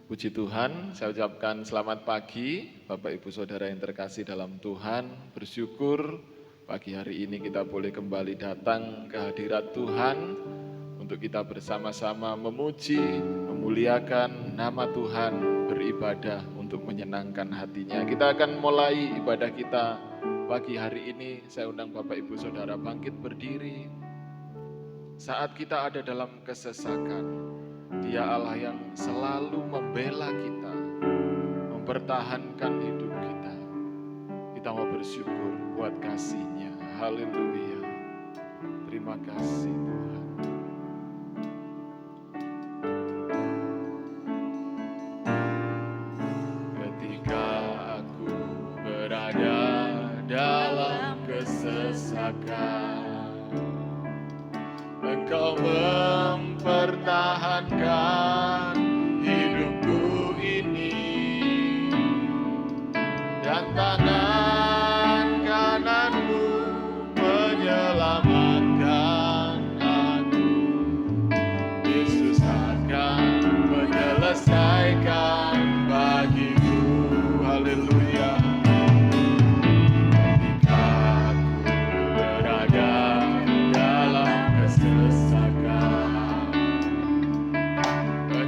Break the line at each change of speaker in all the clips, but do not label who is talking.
Puji Tuhan, saya ucapkan selamat pagi Bapak Ibu Saudara yang terkasih dalam Tuhan. Bersyukur pagi hari ini kita boleh kembali datang ke hadirat Tuhan untuk kita bersama-sama memuji, memuliakan nama Tuhan, beribadah untuk menyenangkan hatinya. Kita akan mulai ibadah kita pagi hari ini. Saya undang Bapak Ibu Saudara bangkit berdiri. Saat kita ada dalam kesesakan, Dia Allah yang selalu membela kita, mempertahankan hidup kita. Kita mau bersyukur buat kasih-Nya. Haleluya. Terima kasih Tuhan. Ketika aku berada dalam kesesakan, Engkau mempertahankan hidupku ini, dan tangan kananmu menyelamatkan aku. Yesus akan menyelesaikan bagiku. Haleluya.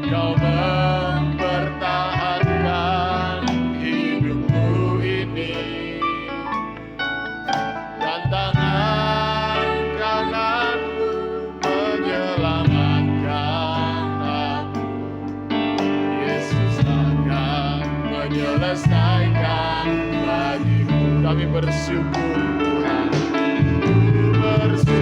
Kau mempertahankan hidupku ini, dan tangan kananmu menyelamatkan aku. Yesus akan menyelesaikan bagiku. Kami bersyukur Tuhan, bersyukur.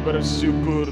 bersyukur.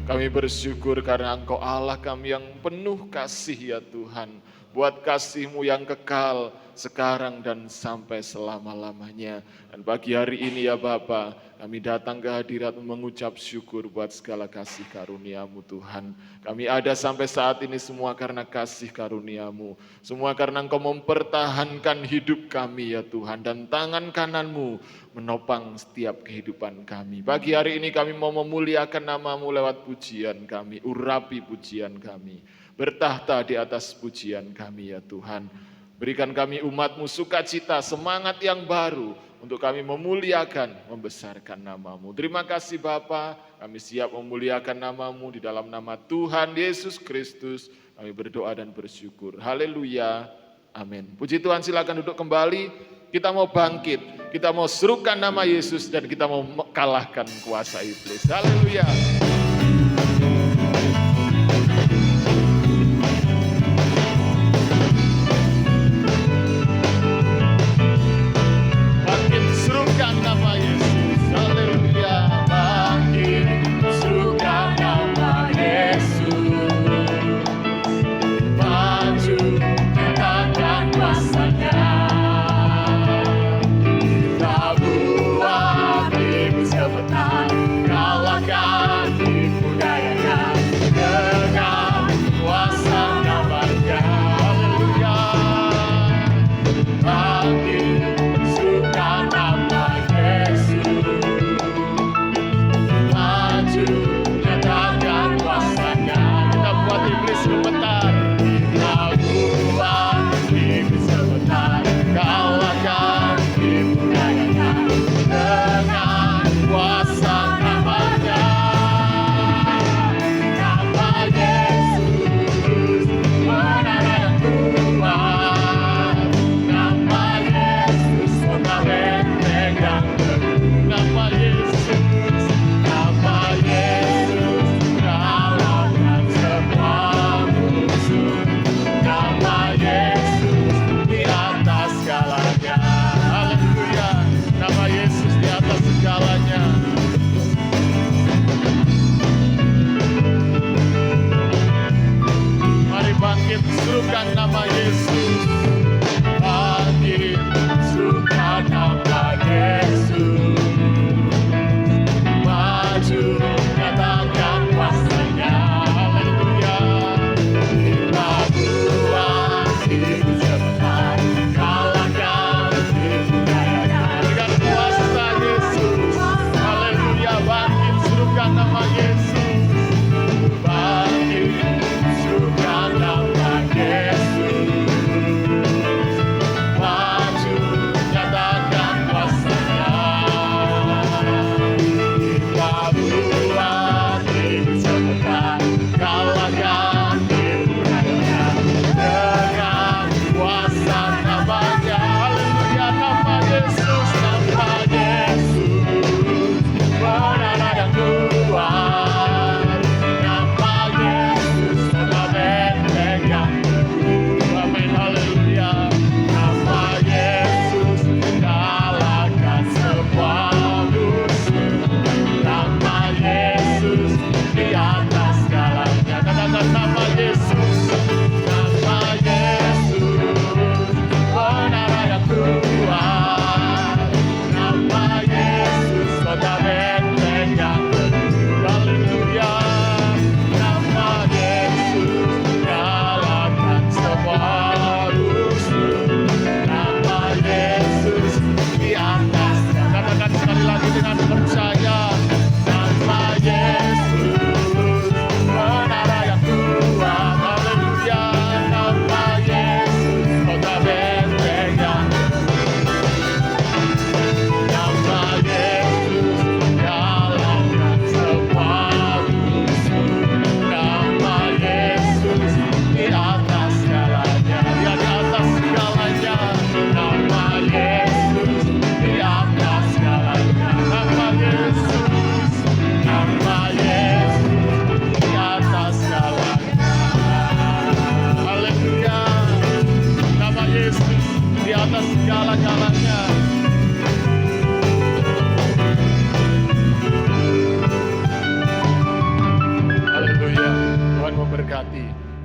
Kami bersyukur karena Engkau Allah kami yang penuh kasih ya Tuhan. Buat kasih-Mu yang kekal sekarang dan sampai selama-lamanya. Dan pagi hari ini ya Bapa, kami datang ke hadirat-Mu mengucap syukur buat segala kasih karunia-Mu Tuhan. Kami ada sampai saat ini semua karena kasih karunia-Mu. Semua karena Engkau mempertahankan hidup kami ya Tuhan. Dan tangan kanan-Mu menopang setiap kehidupan kami. Pagi hari ini kami mau memuliakan nama-Mu lewat pujian kami. Urapi pujian kami. Bertahta di atas pujian kami ya Tuhan. Berikan kami umat-Mu sukacita, semangat yang baru untuk kami memuliakan, membesarkan nama-Mu. Terima kasih Bapa, kami siap memuliakan nama-Mu di dalam nama Tuhan Yesus Kristus. Kami berdoa dan bersyukur. Haleluya. Amin. Puji Tuhan, silakan duduk kembali. Kita mau bangkit, kita mau serukan nama Yesus dan kita mau kalahkan kuasa iblis. Haleluya.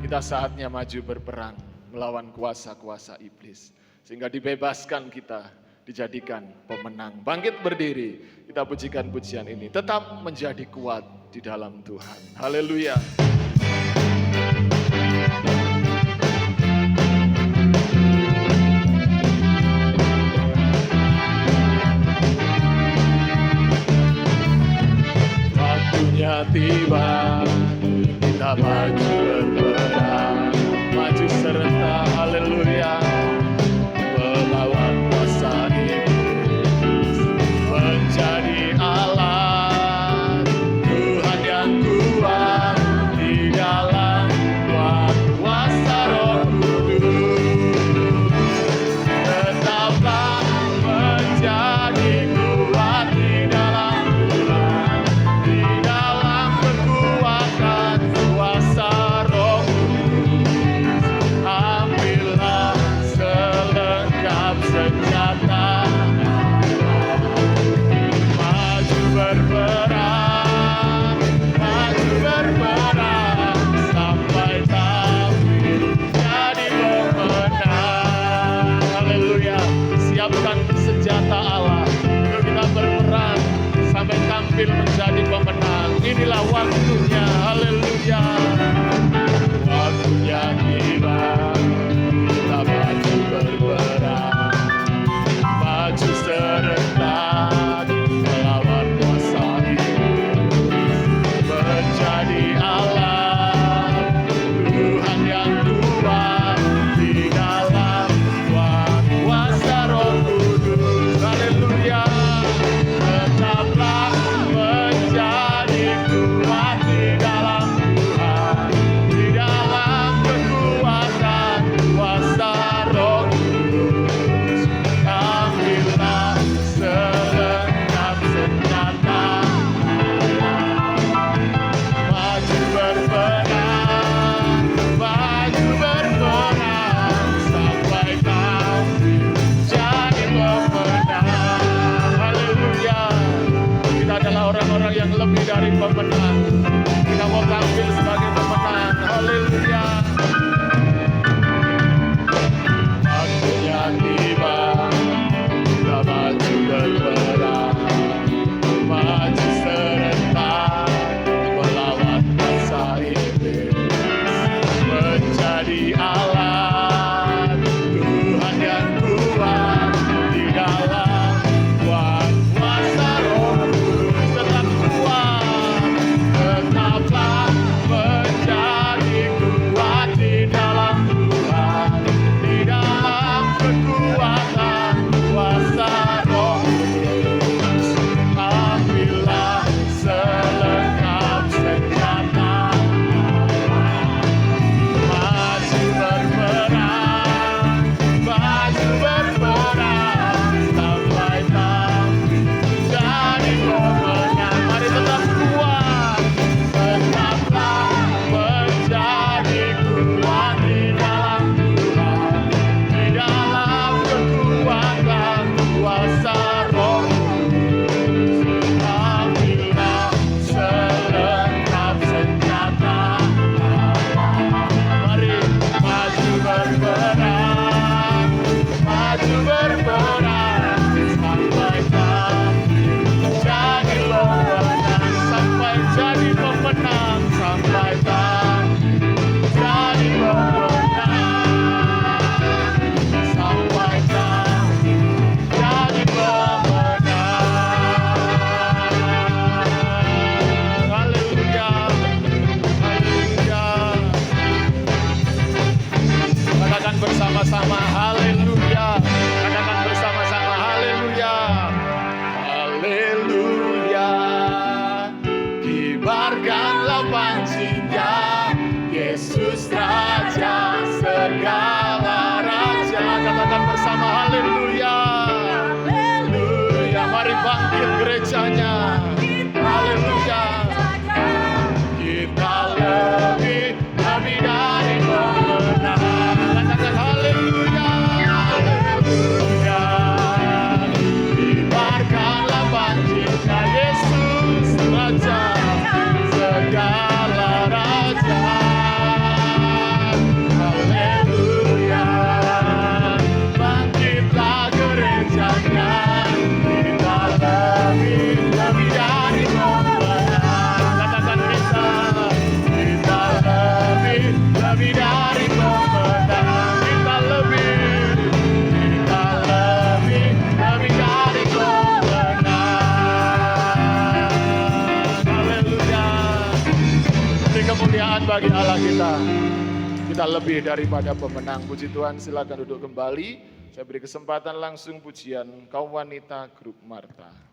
kita saatnya maju berperang melawan kuasa-kuasa iblis. Sehingga dibebaskan kita, dijadikan pemenang. Bangkit berdiri, kita pujikan pujian ini. Tetap menjadi kuat di dalam Tuhan. Haleluya. Waktunya tiba, kita maju berperang, maju serta haleluya, melawan kuasa iblis, menjadi alat Tuhan yang kuat di dalam kuasa Roh Kudus. Tetaplah menjadi kuat di dalam Tuhan, di dalam kekuatan kuasa Roh Kudus. Ambillah selengkap senjata, maju berperang sampai tampil jadi pemenang. Haleluya. Siapkan senjata Allah untuk kita berperang sampai tampil menjadi pemenang. Inilah waktunya. Haleluya. Waktunya tiba, kita maju berperang, maju serentak melawan kuasa iblis, menjadi alat Tuhan yang kuat di dalam kuasa Roh Kudus. Haleluya. Tetaplah menjadi kuat di dalam Tuhan, di dalam kekuatan kuasa Roh Kudus. Ambillah selengkap senjata, maju berperang sampai tampil jadi pemenang. Haleluya. Kita adalah orang-orang yang lebih dari pemenang. Kita mau tampil sebagai pemenang. Haleluya. Waktunya tiba, kita maju berperang, maju serentak melawan kuasa iblis, menjadi alat Tuhan yang kuat di dalam kuasa Roh Kudus. Tetap kuat, tetaplah menjadi kuat di dalam Tuhan, di dalam kekuatan kuasa Roh Kudus. Ambillah selengkap senjata, maju berperang sampai tampil jadi pemenang. Mari tetap kuat, tetaplah menjadi kuat di dalam Tuhan, di dalam kekuatan kuasa Roh Kudus. Ambillah selengkap senjata, mari maju berperang sampai tampil jadi pemenang, sampai jadi pemenang, sampai tampil jadi pemenang, sampai tampil jadi pemenang. Haleluya. Haleluya. Katakan bersama-sama haleluya. Katakan bersama-sama haleluya. Haleluya. Kibarkanlah pancinya, Yesus Raja segala raja. Katakan bersama haleluya. Haleluya. Mari bangkit gerejanya. Haleluya. Kita lebih dari pemenang. Katakan haleluya. Haleluya. Kibarkanlah pancinya, Yesus Raja segala raja. bagi Allah kita. Kita lebih daripada pemenang. Puji Tuhan, silakan duduk kembali. Saya beri kesempatan langsung pujian kaum wanita grup Marta.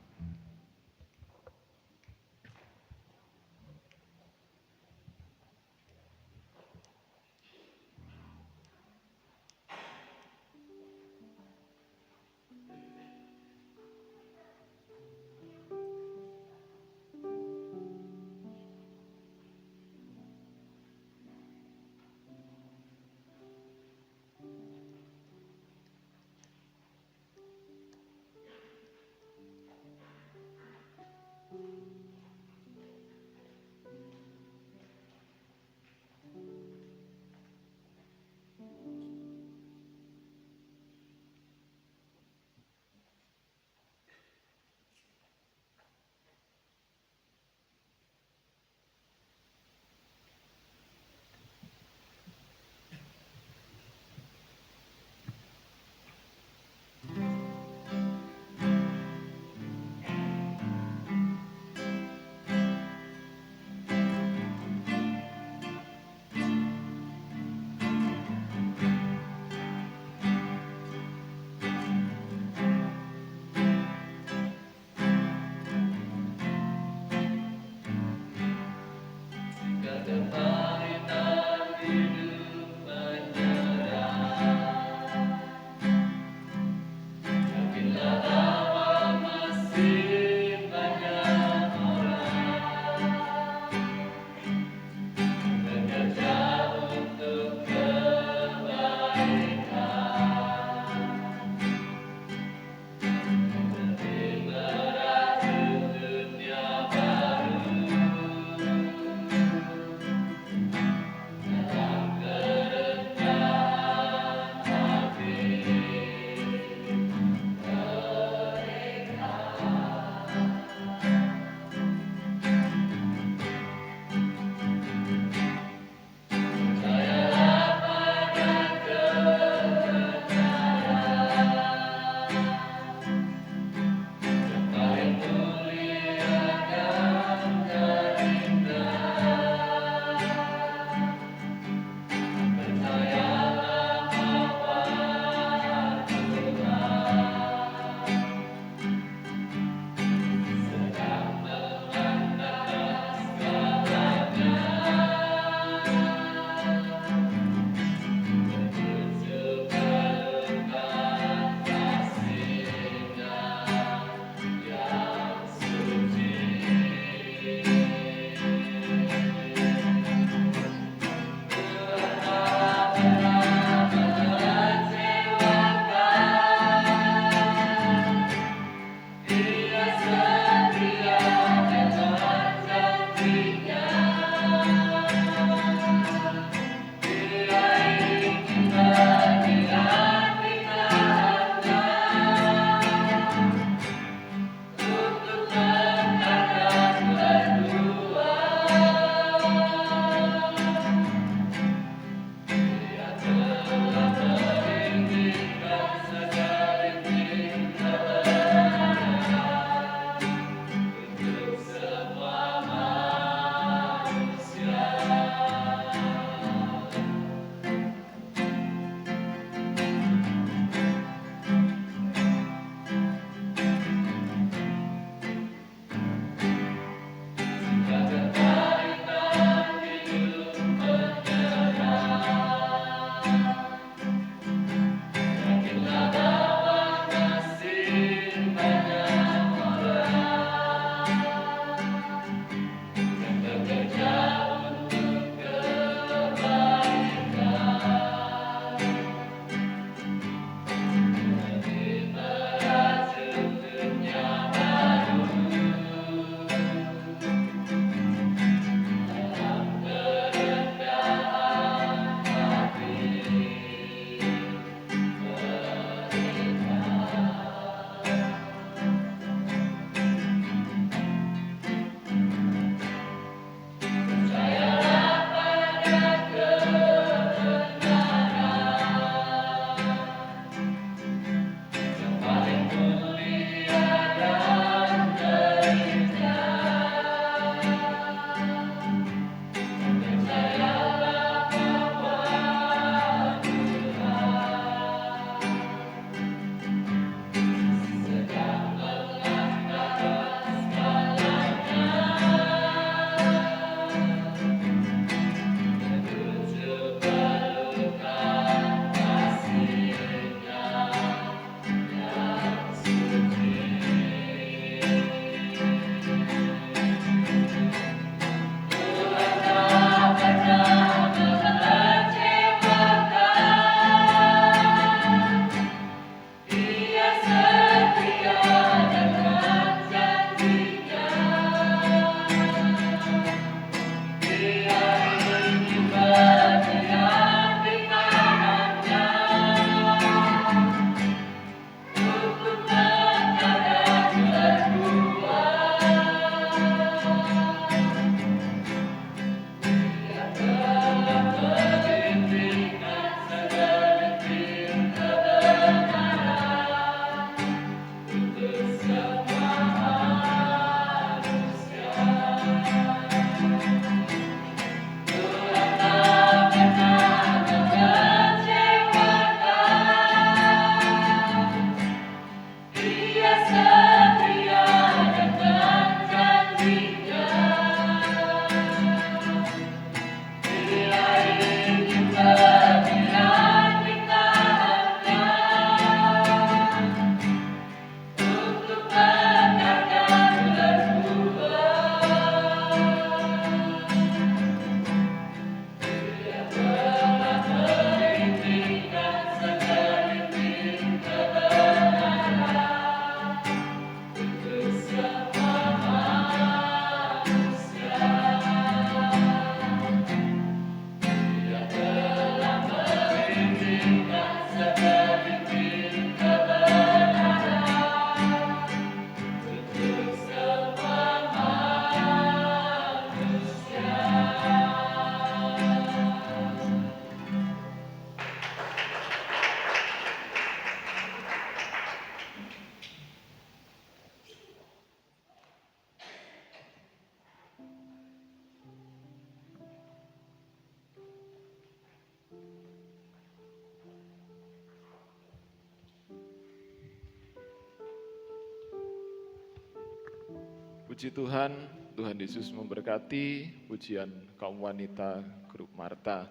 Puji Tuhan, Tuhan Yesus memberkati pujian kaum wanita grup Marta.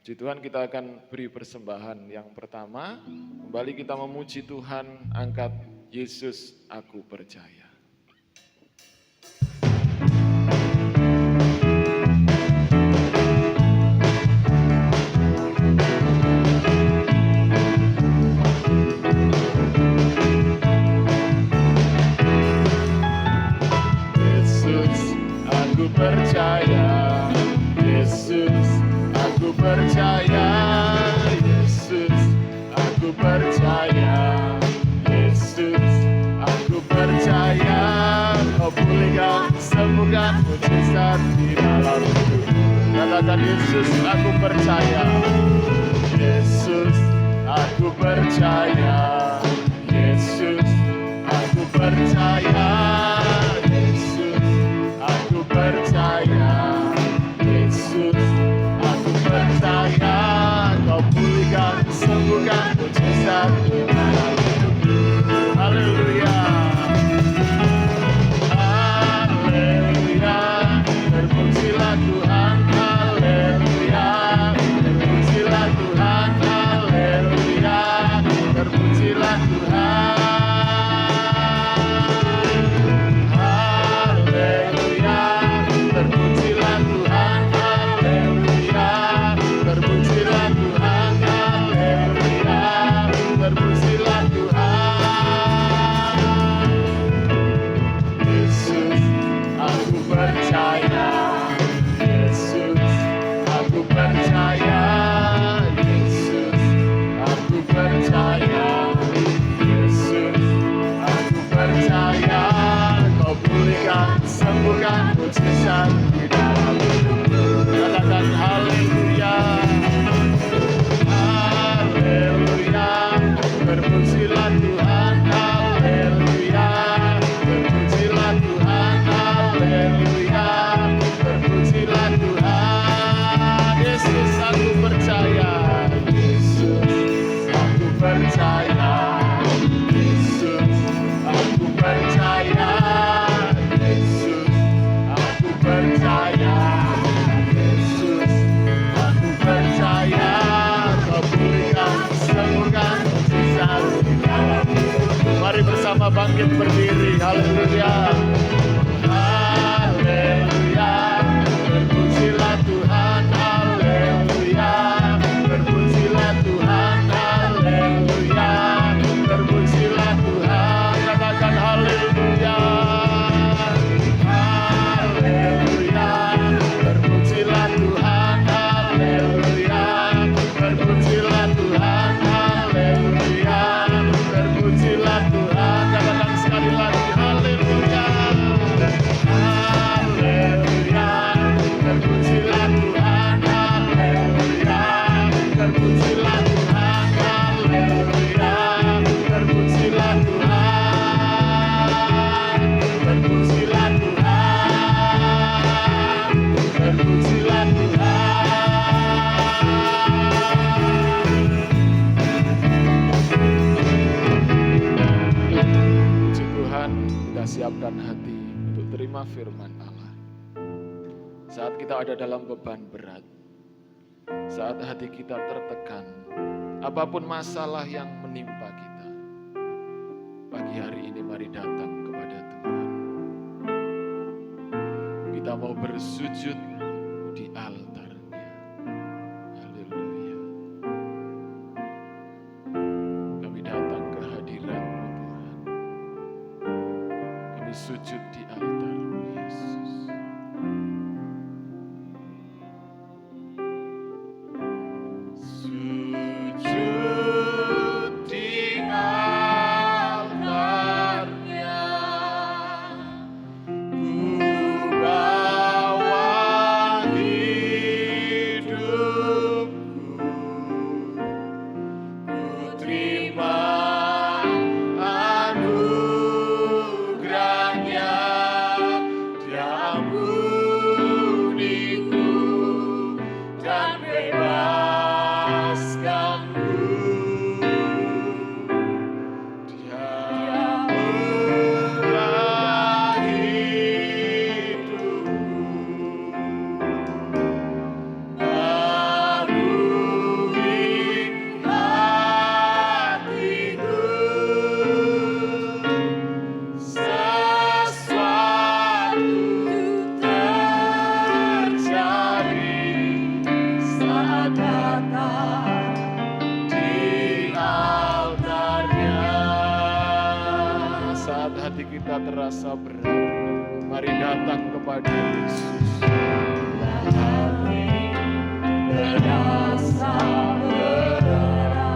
Puji Tuhan, kita akan beri persembahan yang pertama. Kembali kita memuji Tuhan, angkat Yesus aku percaya. Percaya, Yesus, aku percaya, Yesus, aku percaya, Yesus, aku percaya, kau pulihkan, sembuhkan, mujizat di dalam hidup. Katakan Yesus, aku percaya, Yesus, aku percaya, Yesus, aku percaya. Percaya, Yesus, aku percaya, kau pulihkan, sembuhkan, mujizat di dalam hidupku. Haleluya, haleluya, terpujilah Tuhan, haleluya, terpujilah Tuhan, haleluya, terpujilah Tuhan. Sembuhkan mujizat di dalam hidupku. Katakan haleluya, haleluya, terpujilah Tuhan, haleluya, terpujilah Tuhan, haleluya, terpujilah Tuhan. Yesus, aku percaya, Yesus, aku percaya, Yesus, aku percaya. Percaya, Yesus, aku percaya, kau pulihkan, sembuhkan, mujizat di dalam hidupku. Mari bersama bangkit berdiri, haleluya, haleluya, terpujilah Tuhan, haleluya, terpujilah Tuhan, haleluya, terpujilah Tuhan, katakan haleluya. Siapkan hati untuk terima firman Allah. Saat kita ada dalam beban berat, saat hati kita tertekan, apapun masalah yang menimpa kita, pagi hari ini mari datang kepada Tuhan. Kita mau bersujud di altar-Nya. Haleluya. Kami datang ke hadirat-Mu Tuhan. Kami sujud di altar-Mu Yesus.
Terima anugerahnya.
hati kita terasa berat, mari datang kepada Yesus.
Hati terasa berat,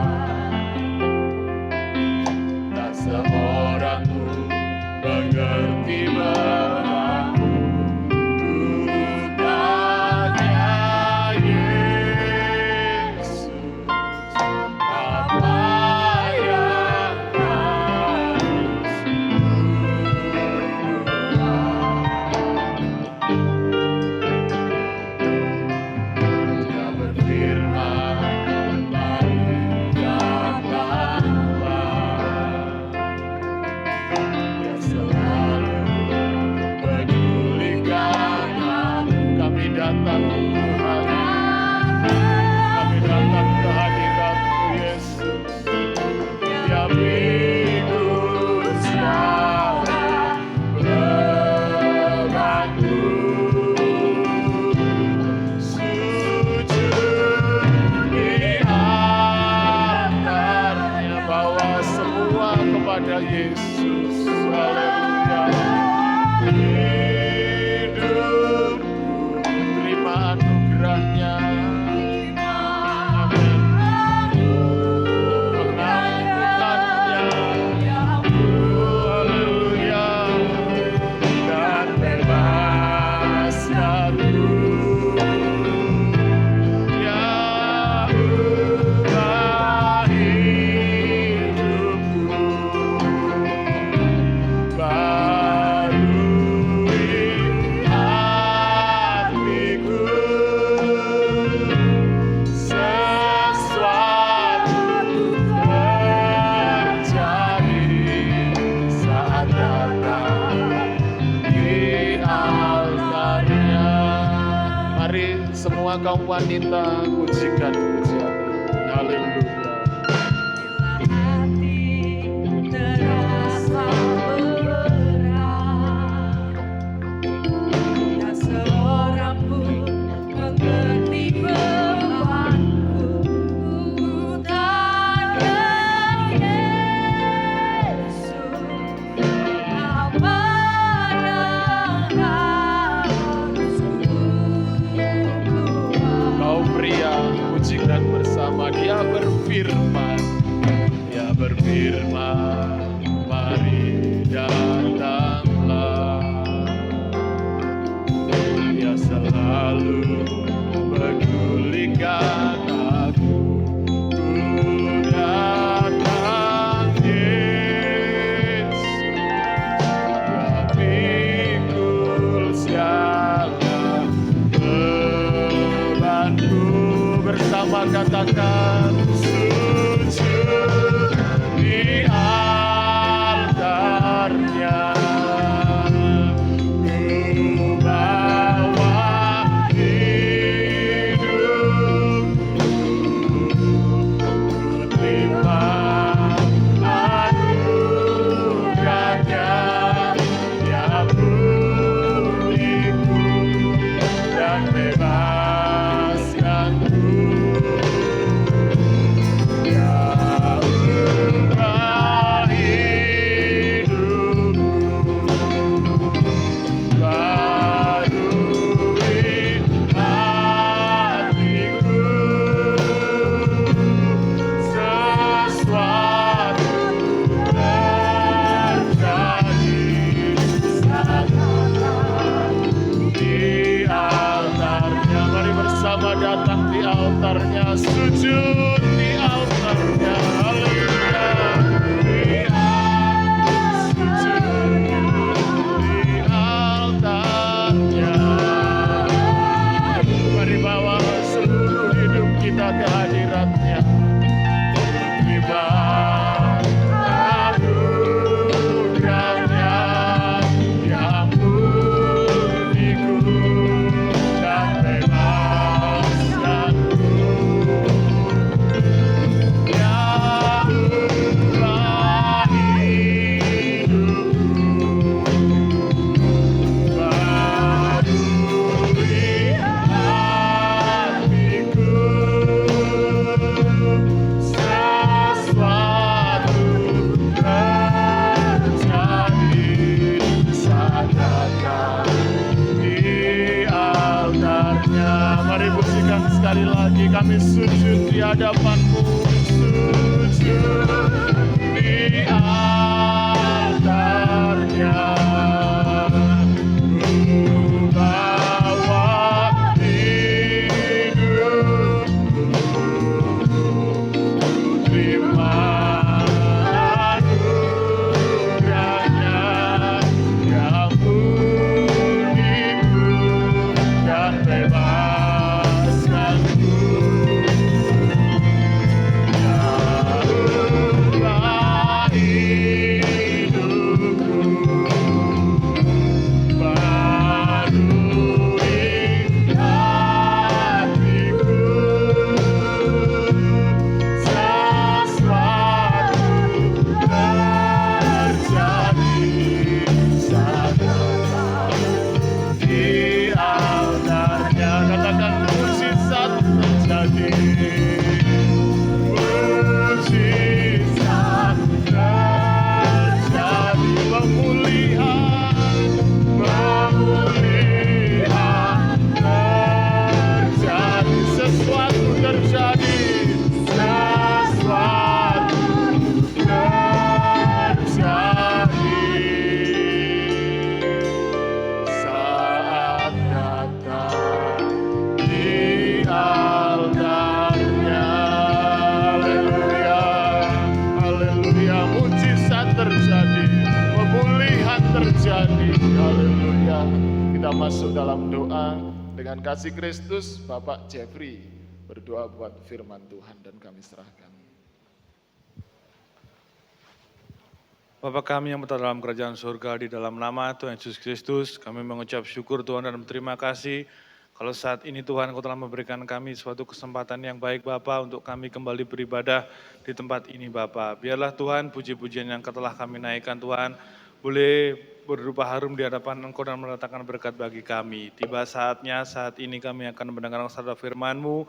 tak seorang pun mengerti beratku. Tanya Yesus, apa yang harus Dia berfirman, mari datanglah. Dia selalu pedulikan aku. Kami datang Tuhan, kami datang ke hadirat-Mu Yesus. Dia pikul segala bebanku. Sujud di altarnya, bawa semua kepada Yesus. Haleluya. Hidupku terima anugerahnya. Amin. Pengampunannya. Haleluya. Dan bebaskanku. Ya ubah hidupku, barui hatiku. Sesuatu terjadi saat datang di altarnya. Mari semua kaum wanita pujikan pujian ini. Haleluya.
Hati terasa berat, tak seorang pun mengerti bebanku. Ku tanya Yesus, apa yang harus ku buat?
Kaum pria pujikan bersama. Dia berfirman, mari datanglah. Dia selalu pedulikan aku. Ku datang Yesus, Dia pikul segala bebanku. Bersama katakan, sujud di altarnya. Ku bawa hidupku, ku terima anugerahnya. Dia pulihku dan bebaskanku.
kami sujud di hadapan-Mu, sujud di altarnya. Ku bawa hidupku, ku terima anugerahnya yang uniku dan bebaskanku. Jauhlah hidupku, barui hatiku, sesuatu terjadi saat di altarnya. Katakan mujizat terjadi, mujizat terjadi, pemulihan terjadi, sesuatu terjadi, sesuatu terjadi saat datang di altarnya. Haleluya, haleluya, mujizat terjadi, pemulihan terjadi. Haleluya. Kita masuk dalam doa dengan kasih Kristus. Bapak Jeffrey berdoa buat firman Tuhan dan kami serahkan.
Bapa kami yang berada dalam kerajaan surga, di dalam nama Tuhan Yesus Kristus, kami mengucap syukur Tuhan dan berterima kasih kalau saat ini Tuhan Kau telah memberikan kami suatu kesempatan yang baik Bapa untuk kami kembali beribadah di tempat ini Bapa. Biarlah Tuhan puji-pujian yang telah kami naikkan Tuhan boleh berupa harum di hadapan Engkau dan mendatangkan berkat bagi kami. Tiba saatnya saat ini kami akan mendengar sabda firman-Mu.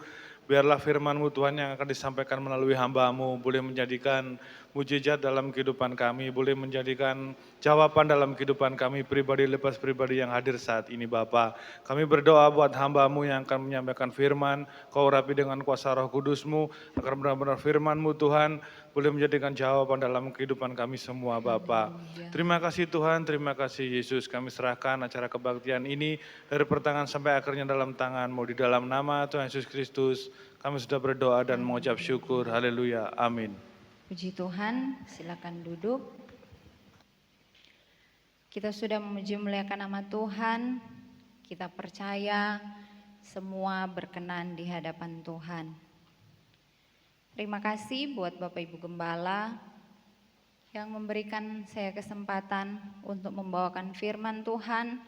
Biarlah firman-Mu Tuhan yang akan disampaikan melalui hamba-Mu boleh menjadikan mujizat dalam kehidupan kami, boleh menjadikan jawaban dalam kehidupan kami pribadi lepas pribadi yang hadir saat ini Bapa. Kami berdoa buat hamba-Mu yang akan menyampaikan firman, Kau urapi dengan kuasa Roh Kudus-Mu, agar benar-benar firman-Mu Tuhan boleh menjadikan jawaban dalam kehidupan kami semua Bapa. Terima kasih Tuhan, terima kasih Yesus. Kami serahkan acara kebaktian ini dari pertengahan sampai akhirnya dalam tangan-Mu. Di dalam nama Tuhan Yesus Kristus kami sudah berdoa dan mengucap syukur. Haleluya, amin.
Puji Tuhan, silakan duduk. Kita sudah memuji memuliakan nama Tuhan. Kita percaya semua berkenan di hadapan Tuhan. Terima kasih buat Bapak Ibu Gembala yang memberikan saya kesempatan untuk membawakan firman Tuhan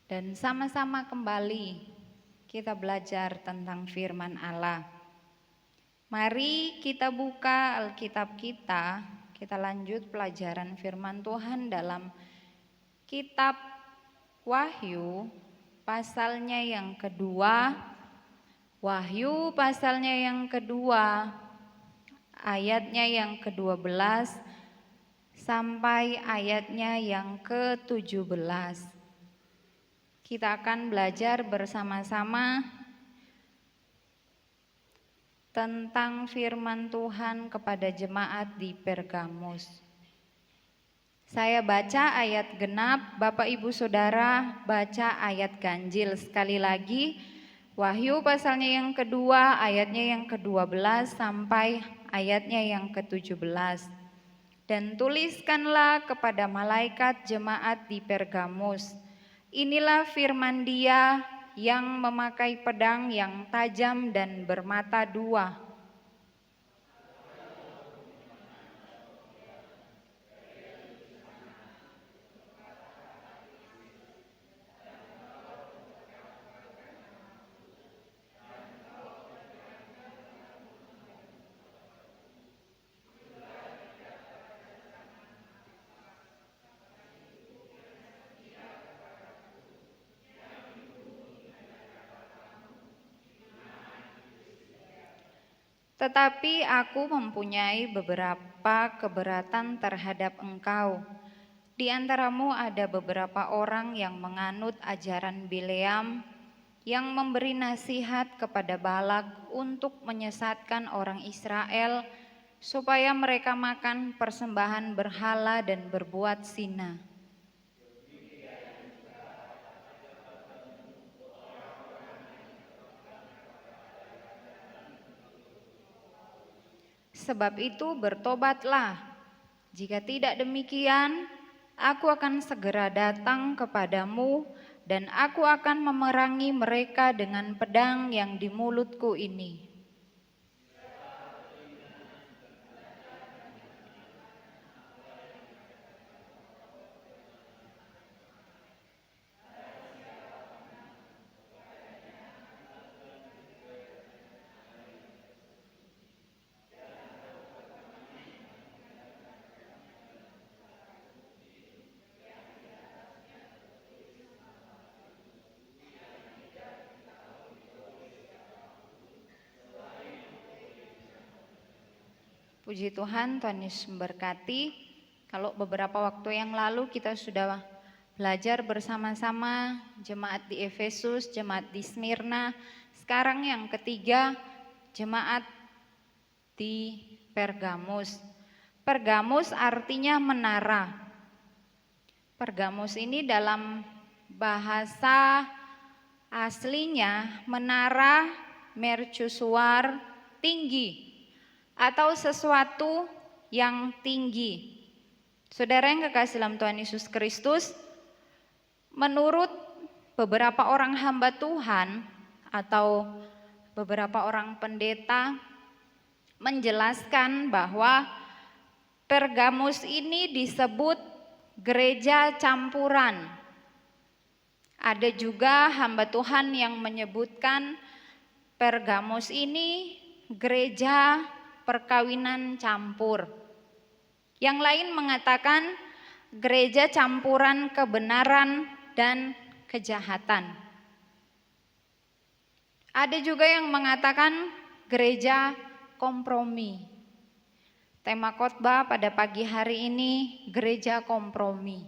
dan sama-sama kembali kita belajar tentang firman Allah. Mari kita buka Alkitab kita lanjut pelajaran firman Tuhan dalam kitab Wahyu pasalnya yang kedua. Wahyu pasalnya yang kedua, ayatnya yang ke-12 sampai ayatnya yang ke-17. Kita akan belajar bersama-sama tentang firman Tuhan kepada jemaat di Pergamus. Saya baca ayat genap, Bapak Ibu Saudara baca ayat ganjil. Sekali lagi, Wahyu pasalnya yang kedua, ayatnya yang ke-12 sampai ayatnya yang ke-17. Dan tuliskanlah kepada malaikat jemaat di Pergamus, inilah firman Dia yang memakai pedang yang tajam dan bermata dua. Tetapi aku mempunyai beberapa keberatan terhadap engkau. Di antaramu ada beberapa orang yang menganut ajaran Bileam, yang memberi nasihat kepada Balak untuk menyesatkan orang Israel supaya mereka makan persembahan berhala dan berbuat zina. Sebab itu bertobatlah, jika tidak demikian, aku akan segera datang kepadamu dan aku akan memerangi mereka dengan pedang yang di mulutku ini. Puji Tuhan, Tuhan Yesus memberkati. Kalau beberapa waktu yang lalu kita sudah belajar bersama-sama jemaat di Efesus, jemaat di Smyrna. Sekarang yang ketiga, jemaat di Pergamus. Pergamus artinya menara. Pergamus ini dalam bahasa aslinya menara mercusuar tinggi atau sesuatu yang tinggi. Saudara yang kekasih dalam Tuhan Yesus Kristus, menurut beberapa orang hamba Tuhan atau beberapa orang pendeta menjelaskan bahwa Pergamus ini disebut gereja campuran. Ada juga hamba Tuhan yang menyebutkan Pergamus ini gereja perkawinan campur. Yang lain mengatakan gereja campuran kebenaran dan kejahatan. Ada juga yang mengatakan gereja kompromi. Tema khotbah pada pagi hari ini gereja kompromi.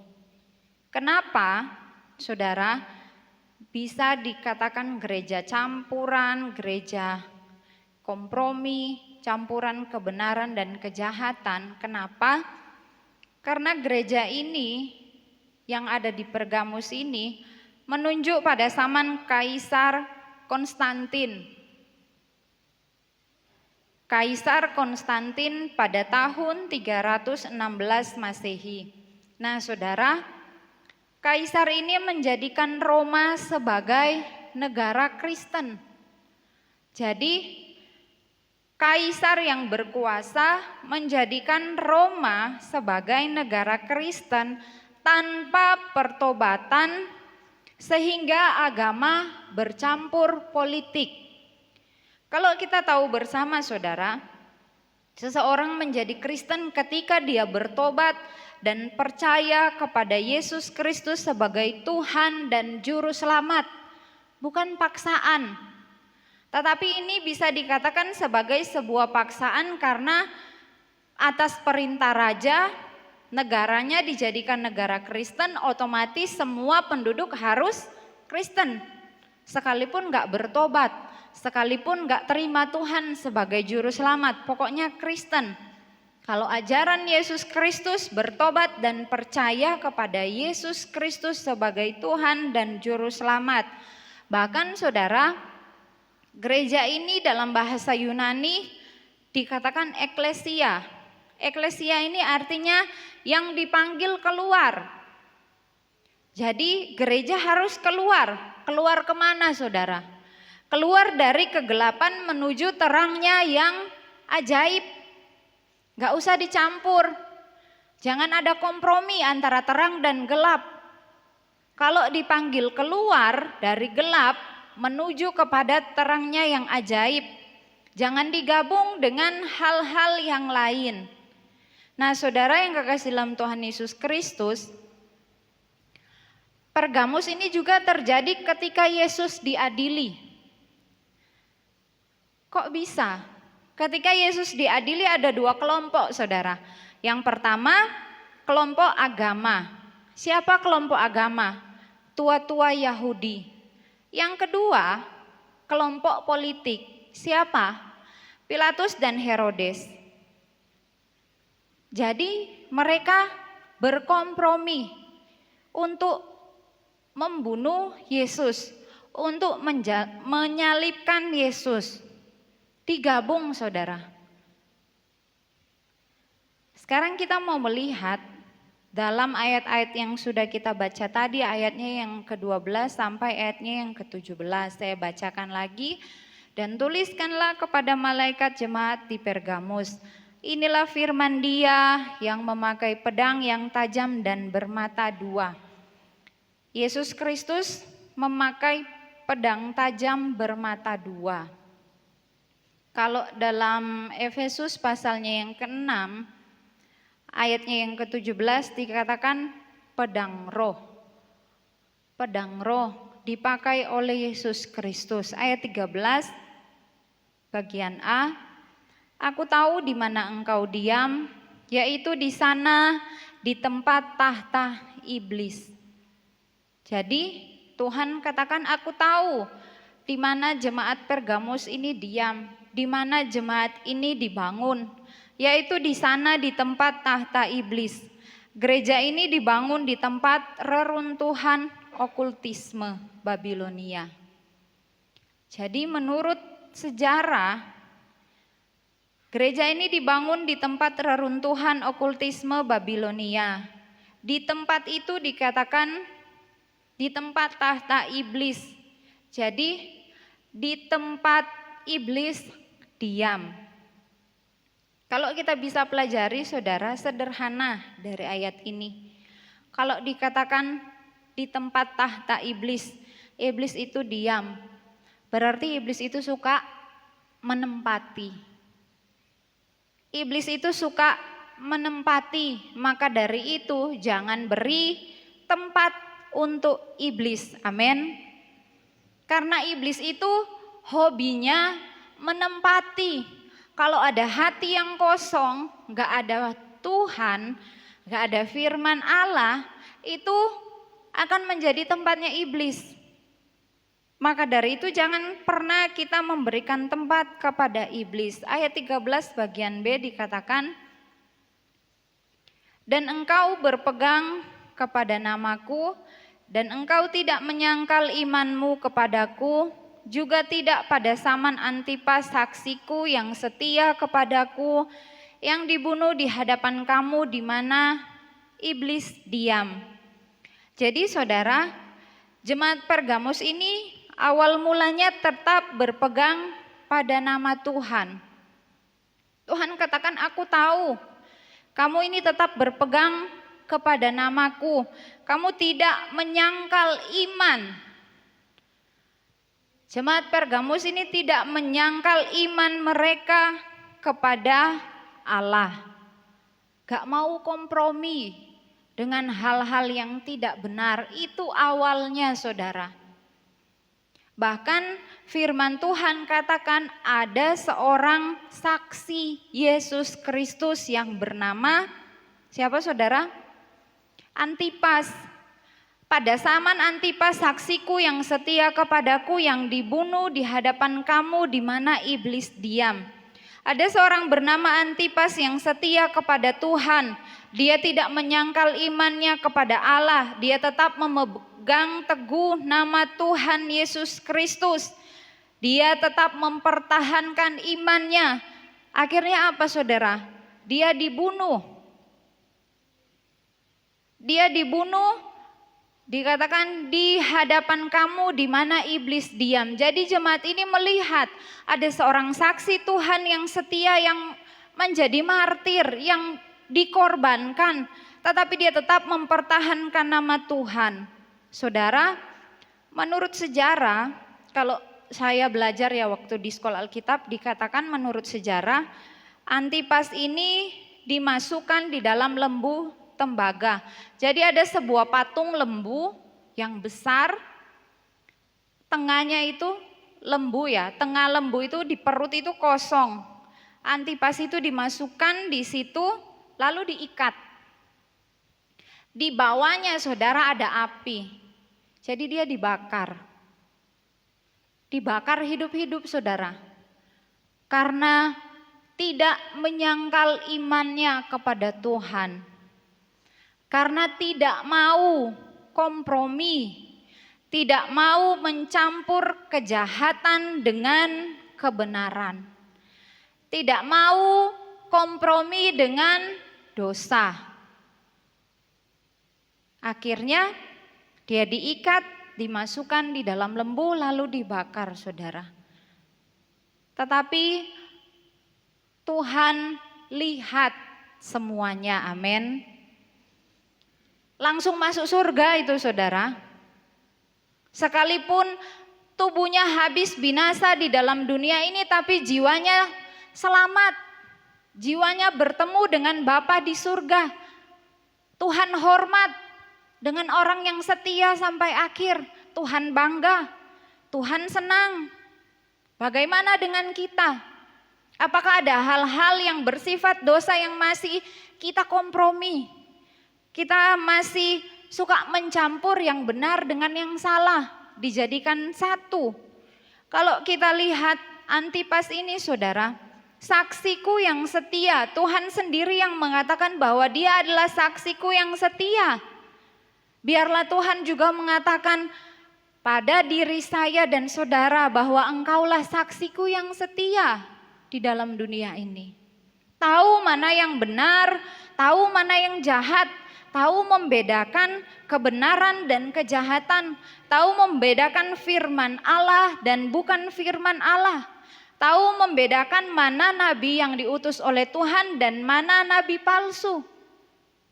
Kenapa, saudara, bisa dikatakan gereja campuran, gereja kompromi, campuran kebenaran dan kejahatan? Kenapa? Karena gereja ini yang ada di Pergamus ini menunjuk pada zaman Kaisar Konstantin. Kaisar Konstantin pada tahun 316 Masehi. Nah, saudara, Kaisar ini menjadikan Roma sebagai negara Kristen. Jadi Kaisar yang berkuasa menjadikan Roma sebagai negara Kristen tanpa pertobatan sehingga agama bercampur politik. Kalau kita tahu bersama, saudara, seseorang menjadi Kristen ketika dia bertobat dan percaya kepada Yesus Kristus sebagai Tuhan dan Juru Selamat, bukan paksaan. Tetapi ini bisa dikatakan sebagai sebuah paksaan karena atas perintah raja, negaranya dijadikan negara Kristen, otomatis semua penduduk harus Kristen. Sekalipun gak bertobat, sekalipun gak terima Tuhan sebagai Juru Selamat, pokoknya Kristen. Kalau ajaran Yesus Kristus, bertobat dan percaya kepada Yesus Kristus sebagai Tuhan dan Juru Selamat. Bahkan saudara, gereja ini dalam bahasa Yunani dikatakan eklesia. Eklesia ini artinya yang dipanggil keluar. Jadi gereja harus keluar. Keluar kemana, saudara? Keluar dari kegelapan menuju terangnya yang ajaib. Gak usah dicampur. Jangan ada kompromi antara terang dan gelap. Kalau dipanggil keluar dari gelap menuju kepada terangnya yang ajaib, jangan digabung dengan hal-hal yang lain. Nah, saudara yang kekasih dalam Tuhan Yesus Kristus, Pergamus ini juga terjadi ketika Yesus diadili. Kok bisa? Ketika Yesus diadili ada dua kelompok, saudara. Yang pertama, kelompok agama. Siapa kelompok agama? Tua-tua Yahudi. Yang kedua, kelompok politik. Siapa? Pilatus dan Herodes. Jadi mereka berkompromi untuk membunuh Yesus, untuk menyalibkan Yesus. Digabung, saudara. Sekarang kita mau melihat dalam ayat-ayat yang sudah kita baca tadi, ayatnya yang ke-12 sampai ayatnya yang ke-17. Saya bacakan lagi. Dan tuliskanlah kepada malaikat jemaat di Pergamus. Inilah firman Dia yang memakai pedang yang tajam dan bermata dua. Yesus Kristus memakai pedang tajam bermata dua. Kalau dalam Efesus pasalnya yang ke-6, ayatnya yang ke-17 dikatakan pedang roh. Pedang roh dipakai oleh Yesus Kristus. Ayat 13 bagian A, aku tahu di mana engkau diam, yaitu di sana di tempat tahta iblis. Jadi Tuhan katakan aku tahu di mana jemaat Pergamus ini diam, di mana jemaat ini dibangun, yaitu di sana di tempat tahta iblis. Gereja ini dibangun di tempat reruntuhan okultisme Babilonia. Jadi menurut sejarah, gereja ini dibangun di tempat reruntuhan okultisme Babilonia. Di tempat itu dikatakan di tempat tahta iblis. Jadi di tempat iblis diam. Kalau kita bisa pelajari, saudara, sederhana dari ayat ini. Kalau dikatakan di tempat tahta iblis, iblis itu diam. Berarti iblis itu suka menempati. Iblis itu suka menempati, maka dari itu jangan beri tempat untuk iblis. Amin. Karena iblis itu hobinya menempati. Kalau ada hati yang kosong, gak ada Tuhan, gak ada firman Allah, itu akan menjadi tempatnya iblis. Maka dari itu jangan pernah kita memberikan tempat kepada iblis. Ayat 13 bagian B dikatakan, dan engkau berpegang kepada namaku, dan engkau tidak menyangkal imanmu kepadaku, juga tidak pada zaman Antipas saksiku yang setia kepadaku, yang dibunuh di hadapan kamu di mana iblis diam. Jadi saudara, jemaat Pergamus ini awal mulanya tetap berpegang pada nama Tuhan. Tuhan katakan, aku tahu kamu ini tetap berpegang kepada namaku. Kamu tidak menyangkal iman. Jemaat Pergamus ini tidak menyangkal iman mereka kepada Allah. Gak mau kompromi dengan hal-hal yang tidak benar. Itu awalnya, saudara. Bahkan firman Tuhan katakan ada seorang saksi Yesus Kristus yang bernama, siapa saudara? Antipas. Pada zaman Antipas saksiku yang setia kepadaku, yang dibunuh di hadapan kamu di mana iblis diam. Ada seorang bernama Antipas yang setia kepada Tuhan. Dia tidak menyangkal imannya kepada Allah. Dia tetap memegang teguh nama Tuhan Yesus Kristus. Dia tetap mempertahankan imannya. Akhirnya apa saudara? Dia dibunuh. Dia dibunuh. Dikatakan di hadapan kamu di mana iblis diam. Jadi jemaat ini melihat ada seorang saksi Tuhan yang setia, yang menjadi martir, yang dikorbankan. Tetapi dia tetap mempertahankan nama Tuhan. Saudara, menurut sejarah, kalau saya belajar ya waktu di sekolah Alkitab, dikatakan menurut sejarah Antipas ini dimasukkan di dalam lembu tembaga. Jadi ada sebuah patung lembu yang besar, tengahnya itu lembu ya, tengah lembu itu di perut itu kosong. Antipas itu dimasukkan di situ lalu diikat. Di bawahnya saudara ada api. Jadi dia dibakar. dibakar hidup-hidup saudara. Karena tidak menyangkal imannya kepada Tuhan. Karena tidak mau kompromi, tidak mau mencampur kejahatan dengan kebenaran. Tidak mau kompromi dengan dosa. Akhirnya dia diikat, dimasukkan di dalam lembu lalu dibakar saudara. Tetapi Tuhan lihat semuanya, amin. Langsung masuk surga itu saudara. Sekalipun tubuhnya habis binasa di dalam dunia ini, tapi jiwanya selamat. Jiwanya bertemu dengan Bapa di surga. Tuhan hormat dengan orang yang setia sampai akhir. Tuhan bangga, Tuhan senang. Bagaimana dengan kita? Apakah ada hal-hal yang bersifat dosa yang masih kita kompromi? Kita masih suka mencampur yang benar dengan yang salah, dijadikan satu. Kalau kita lihat Antipas ini saudara, saksiku yang setia, Tuhan sendiri yang mengatakan bahwa dia adalah saksiku yang setia. Biarlah Tuhan juga mengatakan pada diri saya dan saudara bahwa engkaulah saksiku yang setia di dalam dunia ini. Tahu mana yang benar, tahu mana yang jahat, tahu membedakan kebenaran dan kejahatan, tahu membedakan firman Allah dan bukan firman Allah, tahu membedakan mana nabi yang diutus oleh Tuhan dan mana nabi palsu.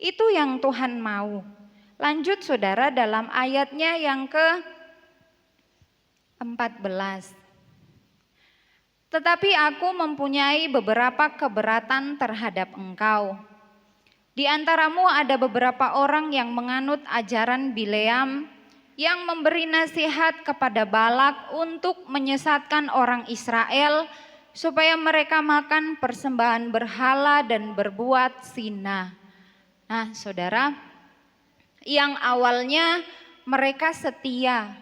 Itu yang Tuhan mau. Lanjut saudara dalam ayatnya yang ke-14. Tetapi aku mempunyai beberapa keberatan terhadap engkau. Di antaramu ada beberapa orang yang menganut ajaran Bileam yang memberi nasihat kepada Balak untuk menyesatkan orang Israel supaya mereka makan persembahan berhala dan berbuat zina. Nah saudara, yang awalnya mereka setia,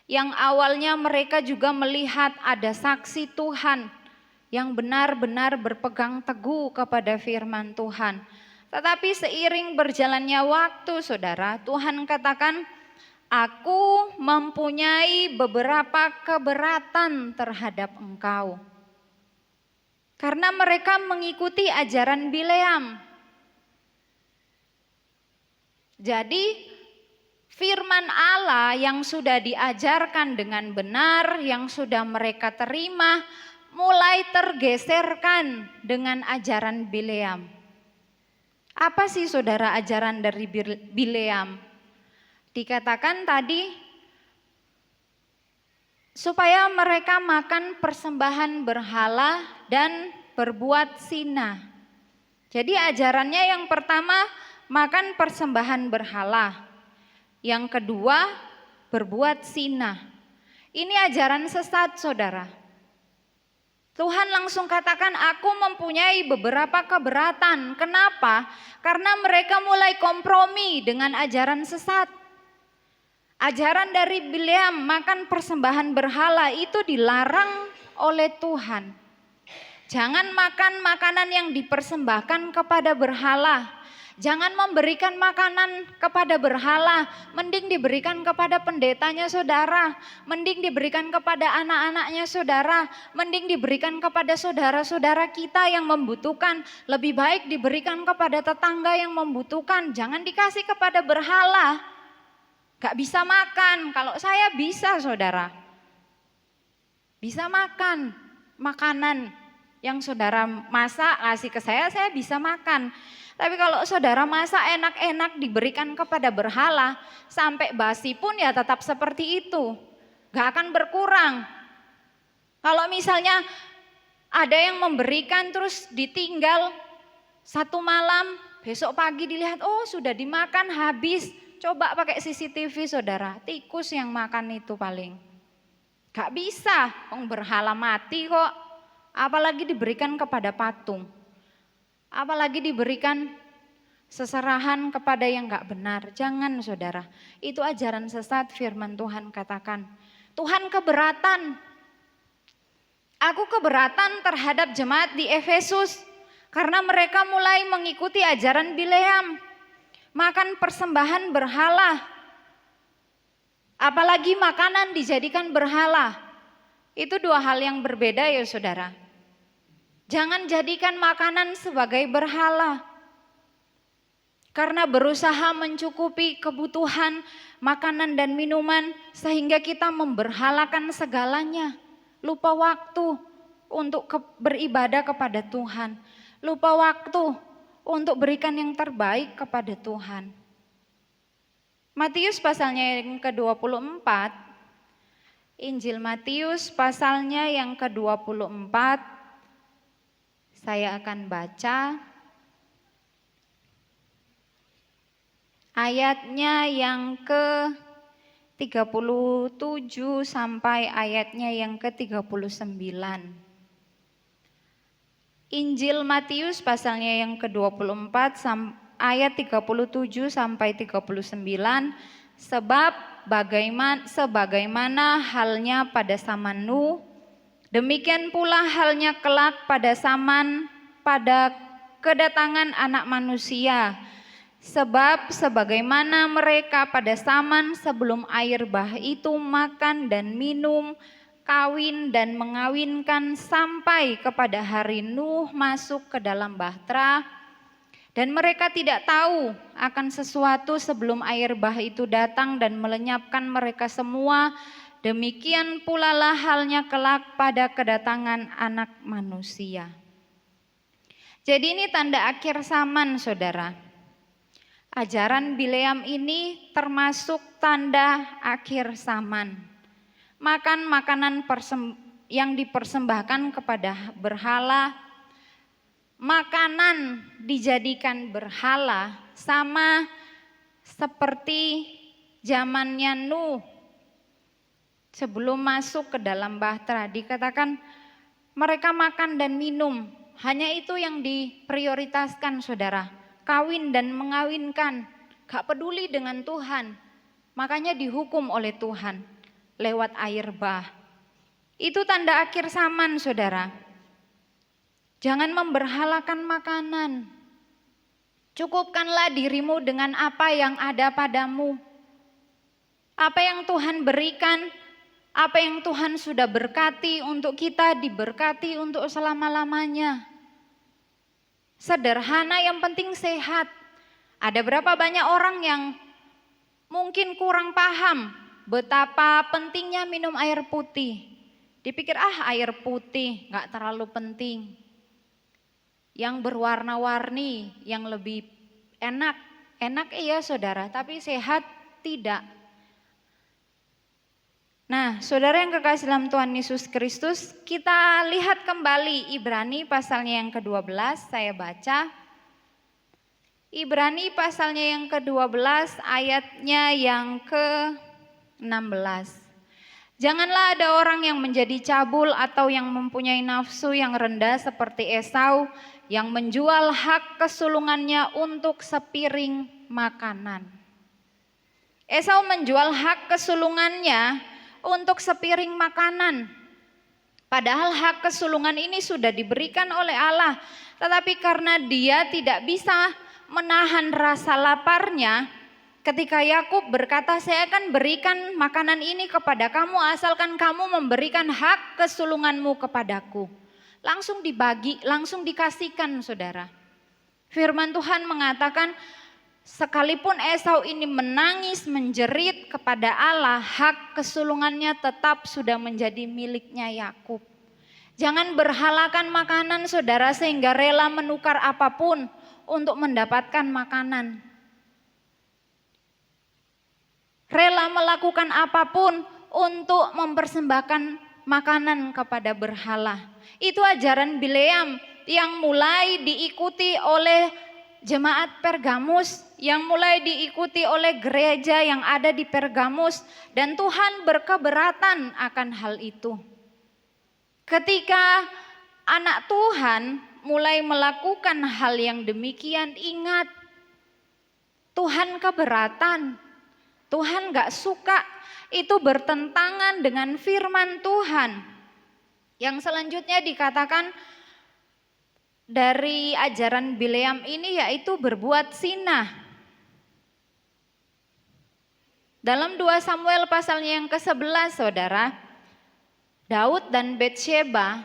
yang awalnya mereka juga melihat ada saksi Tuhan yang benar-benar berpegang teguh kepada firman Tuhan. Tetapi seiring berjalannya waktu saudara, Tuhan katakan, aku mempunyai beberapa keberatan terhadap engkau. Karena mereka mengikuti ajaran Bileam. Jadi firman Allah yang sudah diajarkan dengan benar, yang sudah mereka terima, mulai tergeserkan dengan ajaran Bileam. Apa sih saudara ajaran dari Bileam? Dikatakan tadi supaya mereka makan persembahan berhala dan berbuat zina. Jadi ajarannya yang pertama makan persembahan berhala. Yang kedua berbuat zina. Ini ajaran sesat saudara. Tuhan langsung katakan aku mempunyai beberapa keberatan. Kenapa? Karena mereka mulai kompromi dengan ajaran sesat. Ajaran dari Bileam makan persembahan berhala itu dilarang oleh Tuhan. Jangan makan makanan yang dipersembahkan kepada berhala. Jangan memberikan makanan kepada berhala, mending diberikan kepada pendetanya saudara, mending diberikan kepada anak-anaknya saudara, mending diberikan kepada saudara-saudara kita yang membutuhkan, lebih baik diberikan kepada tetangga yang membutuhkan, jangan dikasih kepada berhala. Gak bisa makan, kalau saya bisa saudara, bisa makan makanan yang saudara masak kasih ke saya bisa makan. Tapi kalau saudara masak enak-enak diberikan kepada berhala, sampai basi pun ya tetap seperti itu. Gak akan berkurang. Kalau misalnya ada yang memberikan terus ditinggal satu malam, besok pagi dilihat, oh sudah dimakan habis. Coba pakai CCTV saudara, tikus yang makan itu paling. Gak bisa, berhala mati kok. Apalagi diberikan kepada patung. Apalagi diberikan seserahan kepada yang gak benar. Jangan saudara, itu ajaran sesat. Firman Tuhan katakan, Tuhan keberatan. Aku keberatan terhadap jemaat di Efesus karena mereka mulai mengikuti ajaran Bileam, makan persembahan berhala. Apalagi makanan dijadikan berhala. Itu dua hal yang berbeda ya saudara. Jangan jadikan makanan sebagai berhala. Karena berusaha mencukupi kebutuhan makanan dan minuman sehingga kita memberhalakan segalanya. Lupa waktu untuk beribadah kepada Tuhan. Lupa waktu untuk berikan yang terbaik kepada Tuhan. Matius pasalnya yang ke-24, Injil Matius pasalnya yang ke-24, saya akan baca ayatnya yang ke-37 sampai ayatnya yang ke-39. Injil Matius pasalnya yang ke-24 ayat 37 sampai 39. Sebab sebagaimana halnya pada zaman Nuh, demikian pula halnya kelak pada kedatangan Anak Manusia. Sebab sebagaimana mereka pada zaman sebelum air bah itu makan dan minum, kawin dan mengawinkan sampai kepada hari Nuh masuk ke dalam bahtera, dan mereka tidak tahu akan sesuatu sebelum air bah itu datang dan melenyapkan mereka semua, demikian pula lah halnya kelak pada kedatangan Anak Manusia. Jadi ini tanda akhir zaman saudara. Ajaran Bileam ini termasuk tanda akhir zaman. Makan makanan yang dipersembahkan kepada berhala, makanan dijadikan berhala, sama seperti zamannya Nuh. Sebelum masuk ke dalam bahtera dikatakan mereka makan dan minum, hanya itu yang diprioritaskan saudara. Kawin dan mengawinkan, gak peduli dengan Tuhan, makanya dihukum oleh Tuhan lewat air bah. Itu tanda akhir zaman saudara. Jangan memberhalakan makanan. Cukupkanlah dirimu dengan apa yang ada padamu. Apa yang Tuhan berikan, apa yang Tuhan sudah berkati untuk kita, diberkati untuk selama-lamanya. Sederhana yang penting sehat. Ada berapa banyak orang yang mungkin kurang paham betapa pentingnya minum air putih. Dipikir air putih gak terlalu penting. Yang berwarna-warni, yang lebih enak. Enak iya saudara, tapi sehat tidak. Nah, saudara yang kekasih dalam Tuhan Yesus Kristus, kita lihat kembali Ibrani pasalnya yang ke-12, saya baca. Ibrani pasalnya yang ke-12 ayatnya yang ke-16. Janganlah ada orang yang menjadi cabul atau yang mempunyai nafsu yang rendah seperti Esau yang menjual hak kesulungannya untuk sepiring makanan. Esau menjual hak kesulungannya untuk sepiring makanan. Padahal hak kesulungan ini sudah diberikan oleh Allah. Tetapi karena dia tidak bisa menahan rasa laparnya, ketika Yakub berkata, saya akan berikan makanan ini kepada kamu asalkan kamu memberikan hak kesulunganmu kepadaku. Langsung dibagi, langsung dikasihkan saudara. Firman Tuhan mengatakan, sekalipun Esau ini menangis menjerit kepada Allah, hak kesulungannya tetap sudah menjadi miliknya Yakub. Jangan berhalakan makanan saudara sehingga rela menukar apapun untuk mendapatkan makanan. Rela melakukan apapun untuk mempersembahkan makanan kepada berhala. Itu ajaran Bileam yang mulai diikuti oleh jemaat Pergamus, yang mulai diikuti oleh gereja yang ada di Pergamus, dan Tuhan berkeberatan akan hal itu. Ketika anak Tuhan mulai melakukan hal yang demikian, ingat Tuhan keberatan. Tuhan gak suka, itu bertentangan dengan firman Tuhan. Yang selanjutnya dikatakan dari ajaran Bileam ini yaitu berbuat zina. Dalam 2 Samuel pasalnya yang ke-11 saudara, Daud dan Betsyeba,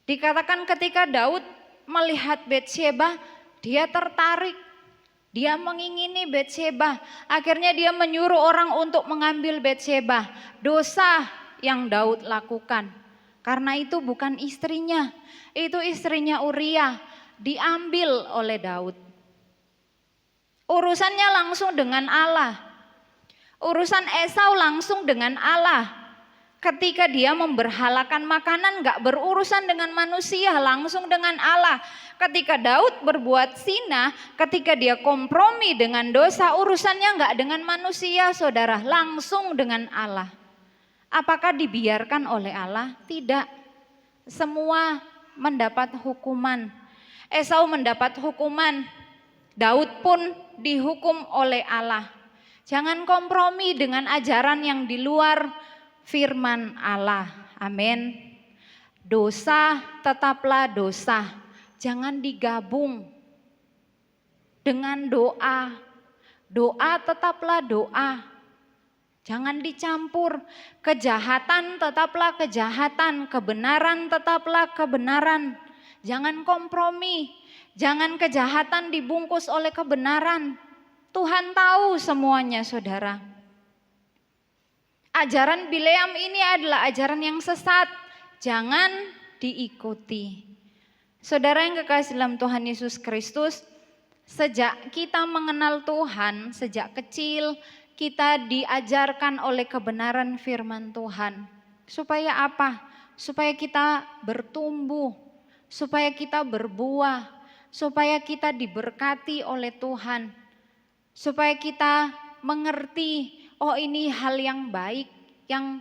dikatakan ketika Daud melihat Betsyeba, dia tertarik, dia mengingini Betsyeba. Akhirnya dia menyuruh orang untuk mengambil Betsyeba. Dosa yang Daud lakukan. Karena itu bukan istrinya, itu istrinya Uria, diambil oleh Daud. Urusannya langsung dengan Allah. Urusan Esau langsung dengan Allah. Ketika dia memberhalakan makanan gak berurusan dengan manusia, langsung dengan Allah. Ketika Daud berbuat zina, ketika dia kompromi dengan dosa, urusannya gak dengan manusia saudara, langsung dengan Allah. Apakah dibiarkan oleh Allah? Tidak. Semua mendapat hukuman. Esau mendapat hukuman, Daud pun dihukum oleh Allah. Jangan kompromi dengan ajaran yang di luar firman Allah. Amin. Dosa tetaplah dosa. Jangan digabung dengan doa. Doa tetaplah doa. Jangan dicampur. Kejahatan tetaplah kejahatan. Kebenaran tetaplah kebenaran. Jangan kompromi. Jangan kejahatan dibungkus oleh kebenaran. Tuhan tahu semuanya saudara. Ajaran Bileam ini adalah ajaran yang sesat, jangan diikuti. Saudara yang kekasih dalam Tuhan Yesus Kristus, sejak kita mengenal Tuhan, sejak kecil kita diajarkan oleh kebenaran firman Tuhan. Supaya apa? Supaya kita bertumbuh, supaya kita berbuah, supaya kita diberkati oleh Tuhan. Supaya kita mengerti, oh ini hal yang baik, yang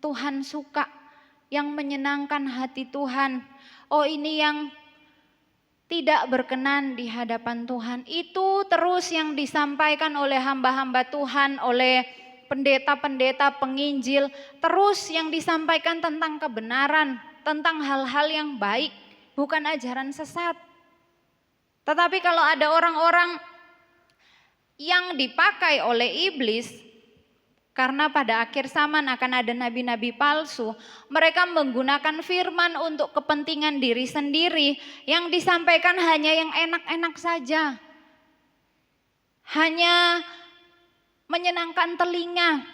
Tuhan suka, yang menyenangkan hati Tuhan. Oh ini yang tidak berkenan di hadapan Tuhan. Itu terus yang disampaikan oleh hamba-hamba Tuhan, oleh pendeta-pendeta penginjil. Terus yang disampaikan tentang kebenaran, tentang hal-hal yang baik, bukan ajaran sesat. Tetapi kalau ada orang-orang yang dipakai oleh iblis, karena pada akhir zaman akan ada nabi-nabi palsu, mereka menggunakan firman untuk kepentingan diri sendiri, yang disampaikan hanya yang enak-enak saja, hanya menyenangkan telinga,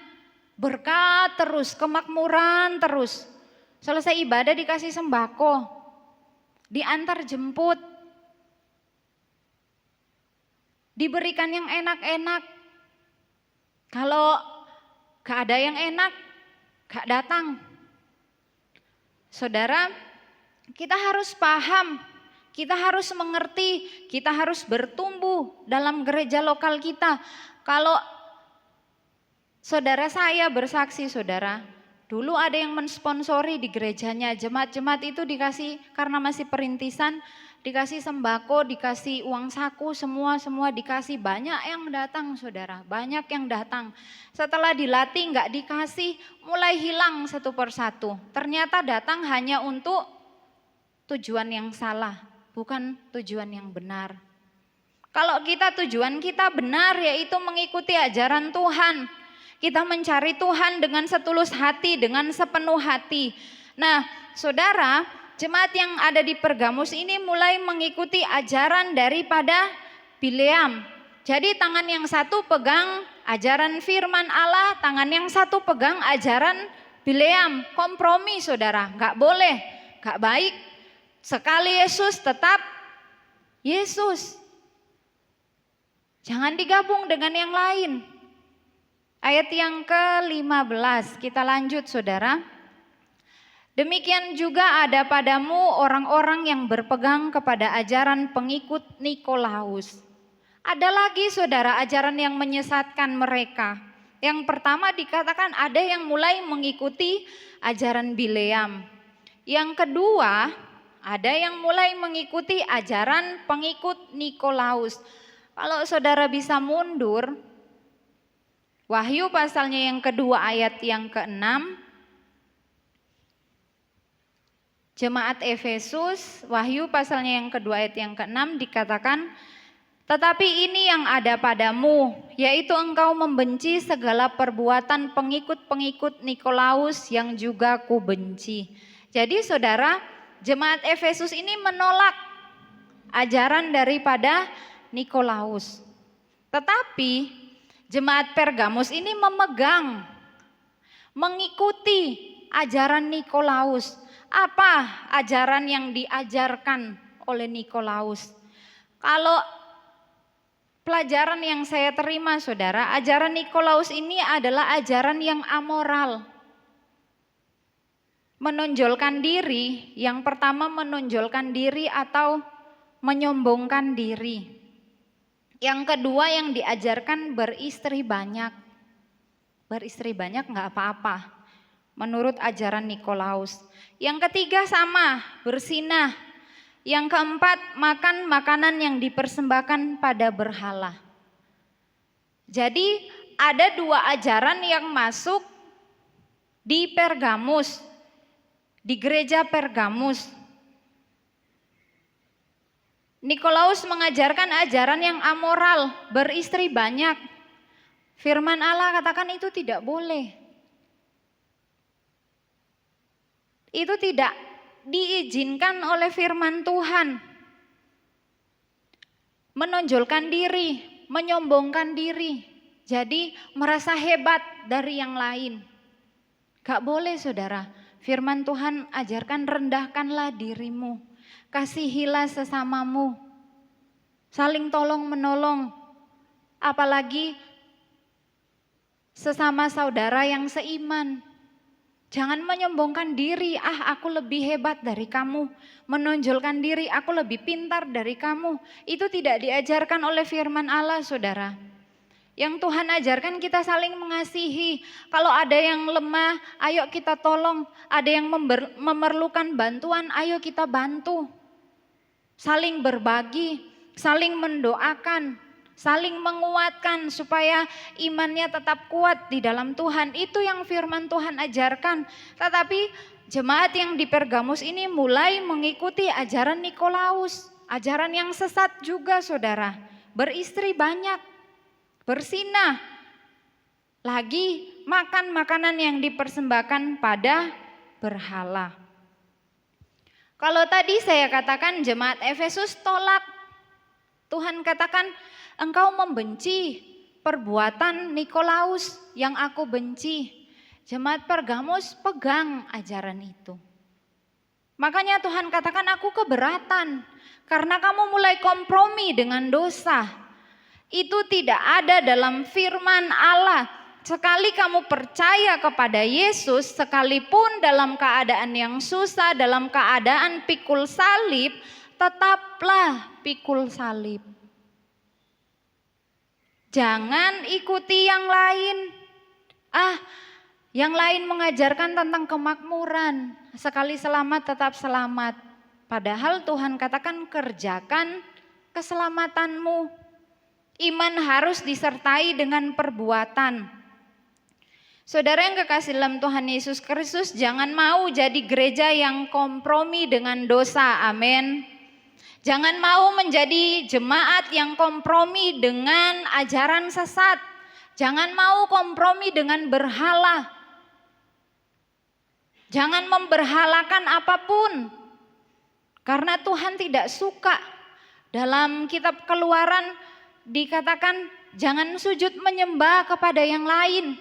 berkat terus, kemakmuran terus. Selesai ibadah dikasih sembako, diantar jemput, diberikan yang enak-enak. Kalau gak ada yang enak, gak datang. Saudara, kita harus paham, kita harus mengerti, kita harus bertumbuh dalam gereja lokal kita. Kalau saudara saya bersaksi saudara, dulu ada yang mensponsori di gerejanya, jemaat-jemaat itu dikasih karena masih perintisan, dikasih sembako, dikasih uang saku, semua dikasih. Banyak yang datang saudara, banyak yang datang. Setelah dilatih nggak dikasih, mulai hilang satu persatu. Ternyata datang hanya untuk tujuan yang salah, bukan tujuan yang benar. Kalau kita tujuan kita benar, yaitu mengikuti ajaran Tuhan. Kita mencari Tuhan dengan setulus hati, dengan sepenuh hati. Nah saudara, jemaat yang ada di Pergamus ini mulai mengikuti ajaran daripada Bileam. Jadi tangan yang satu pegang ajaran firman Allah, tangan yang satu pegang ajaran Bileam. Kompromi saudara, gak boleh, gak baik. Sekali Yesus tetap Yesus. Jangan digabung dengan yang lain. Ayat yang ke-15, kita lanjut saudara. Demikian juga ada padamu orang-orang yang berpegang kepada ajaran pengikut Nikolaus. Ada lagi saudara ajaran yang menyesatkan mereka. Yang pertama dikatakan ada yang mulai mengikuti ajaran Bileam. Yang kedua ada yang mulai mengikuti ajaran pengikut Nikolaus. Kalau saudara bisa mundur Wahyu pasalnya yang kedua ayat yang ke-6. Jemaat Efesus, Wahyu pasalnya yang kedua ayat yang ke-6 dikatakan, tetapi ini yang ada padamu, yaitu engkau membenci segala perbuatan pengikut-pengikut Nikolaus yang juga kubenci. Jadi saudara, jemaat Efesus ini menolak ajaran daripada Nikolaus. Tetapi jemaat Pergamus ini memegang, mengikuti ajaran Nikolaus. Apa ajaran yang diajarkan oleh Nikolaus? Kalau pelajaran yang saya terima saudara, ajaran Nikolaus ini adalah ajaran yang amoral. Menonjolkan diri, yang pertama menonjolkan diri atau menyombongkan diri. Yang kedua yang diajarkan beristri banyak. Beristri banyak enggak apa-apa menurut ajaran Nikolaus. Yang ketiga sama, bersinah. Yang keempat, makan makanan yang dipersembahkan pada berhala. Jadi ada dua ajaran yang masuk di Pergamus, di gereja Pergamus. Nikolaus mengajarkan ajaran yang amoral, beristri banyak. Firman Allah katakan itu tidak boleh. Itu tidak diizinkan oleh firman Tuhan. Menonjolkan diri, menyombongkan diri. Jadi merasa hebat dari yang lain. Gak boleh saudara. Firman Tuhan ajarkan rendahkanlah dirimu. Kasihilah sesamamu. Saling tolong menolong. Apalagi sesama saudara yang seiman. Jangan menyombongkan diri, aku lebih hebat dari kamu. Menonjolkan diri, aku lebih pintar dari kamu. Itu tidak diajarkan oleh firman Allah saudara. Yang Tuhan ajarkan kita saling mengasihi. Kalau ada yang lemah, ayo kita tolong. Ada yang memerlukan bantuan, ayo kita bantu. Saling berbagi, saling mendoakan. Saling menguatkan supaya imannya tetap kuat di dalam Tuhan. Itu yang firman Tuhan ajarkan. Tetapi jemaat yang di Pergamus ini mulai mengikuti ajaran Nikolaus. Ajaran yang sesat juga saudara. Beristri banyak, bersinah. Lagi makan makanan yang dipersembahkan pada berhala. Kalau tadi saya katakan jemaat Efesus tolak. Tuhan katakan, engkau membenci perbuatan Nikolaus yang aku benci. Jemaat Pergamus pegang ajaran itu. Makanya Tuhan katakan aku keberatan. Karena kamu mulai kompromi dengan dosa. Itu tidak ada dalam firman Allah. Sekali kamu percaya kepada Yesus, sekalipun dalam keadaan yang susah, dalam keadaan pikul salib, tetaplah pikul salib. Jangan ikuti yang lain. Yang lain mengajarkan tentang kemakmuran. Sekali selamat tetap selamat. Padahal Tuhan katakan kerjakan keselamatanmu. Iman harus disertai dengan perbuatan. Saudara yang kekasih dalam Tuhan Yesus Kristus, jangan mau jadi gereja yang kompromi dengan dosa. Amin. Jangan mau menjadi jemaat yang kompromi dengan ajaran sesat. Jangan mau kompromi dengan berhala. Jangan memberhalakan apapun. Karena Tuhan tidak suka. Dalam kitab Keluaran dikatakan jangan sujud menyembah kepada yang lain.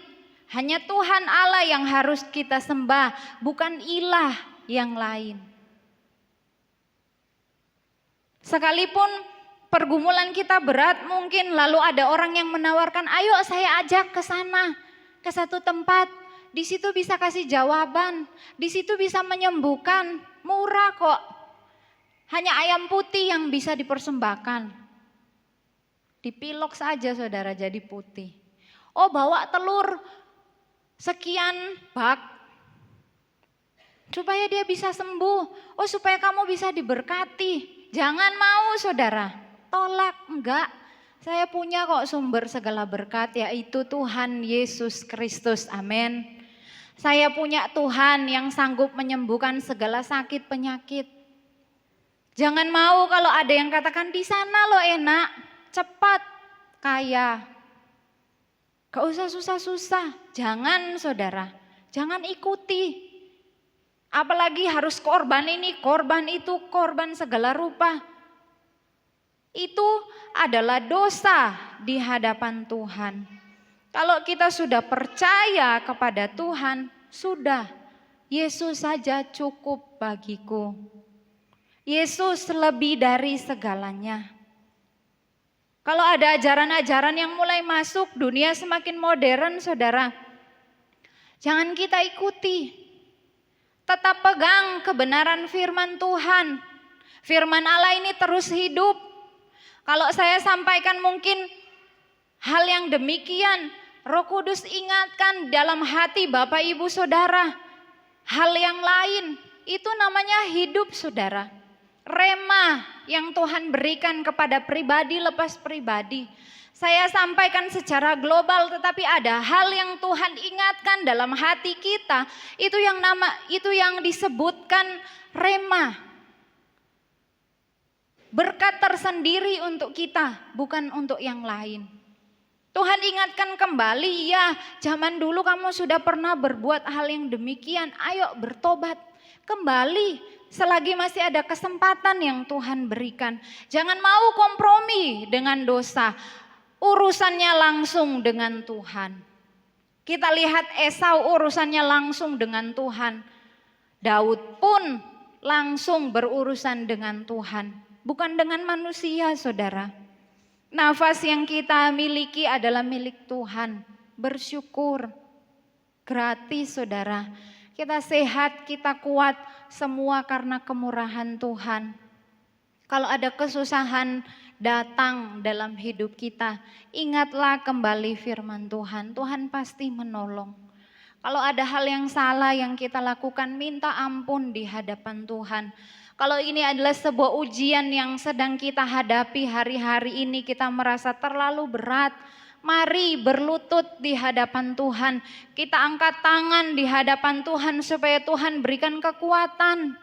Hanya Tuhan Allah yang harus kita sembah, bukan ilah yang lain. Sekalipun pergumulan kita berat mungkin, lalu ada orang yang menawarkan, ayo saya ajak ke sana, ke satu tempat. Di situ bisa kasih jawaban, di situ bisa menyembuhkan, murah kok. Hanya ayam putih yang bisa dipersembahkan. Dipilok saja saudara jadi putih. Oh bawa telur sekian bak supaya dia bisa sembuh. Oh supaya kamu bisa diberkati. Jangan mau saudara, tolak enggak. Saya punya kok sumber segala berkat, yaitu Tuhan Yesus Kristus. Amin. Saya punya Tuhan yang sanggup menyembuhkan segala sakit penyakit. Jangan mau kalau ada yang katakan di sana lo enak, cepat, kaya. Gak usah susah-susah. Jangan saudara, jangan ikuti. Apalagi harus korban ini, korban itu, korban segala rupa. Itu adalah dosa di hadapan Tuhan. Kalau kita sudah percaya kepada Tuhan, sudah. Yesus saja cukup bagiku. Yesus lebih dari segalanya. Kalau ada ajaran-ajaran yang mulai masuk, dunia semakin modern, saudara. Jangan kita ikuti. Tetap pegang kebenaran firman Tuhan. Firman Allah ini terus hidup. Kalau saya sampaikan mungkin hal yang demikian, Roh Kudus ingatkan dalam hati Bapak Ibu Saudara. Hal yang lain, itu namanya hidup saudara. Rema yang Tuhan berikan kepada pribadi lepas pribadi. Saya sampaikan secara global, tetapi ada hal yang Tuhan ingatkan dalam hati kita. Itu yang disebutkan rema. Berkat tersendiri untuk kita, bukan untuk yang lain. Tuhan ingatkan kembali, ya zaman dulu kamu sudah pernah berbuat hal yang demikian, ayo bertobat kembali selagi masih ada kesempatan yang Tuhan berikan. Jangan mau kompromi dengan dosa, urusannya langsung dengan Tuhan. Kita lihat Esau urusannya langsung dengan Tuhan. Daud pun langsung berurusan dengan Tuhan. Bukan dengan manusia saudara. Nafas yang kita miliki adalah milik Tuhan. Bersyukur. Gratis saudara. Kita sehat, kita kuat. Semua karena kemurahan Tuhan. Kalau ada kesusahan datang dalam hidup kita, ingatlah kembali firman Tuhan. Tuhan pasti menolong. Kalau ada hal yang salah yang kita lakukan, minta ampun di hadapan Tuhan. Kalau ini adalah sebuah ujian yang sedang kita hadapi hari-hari ini, kita merasa terlalu berat, mari berlutut di hadapan Tuhan. Kita angkat tangan di hadapan Tuhan supaya Tuhan berikan kekuatan.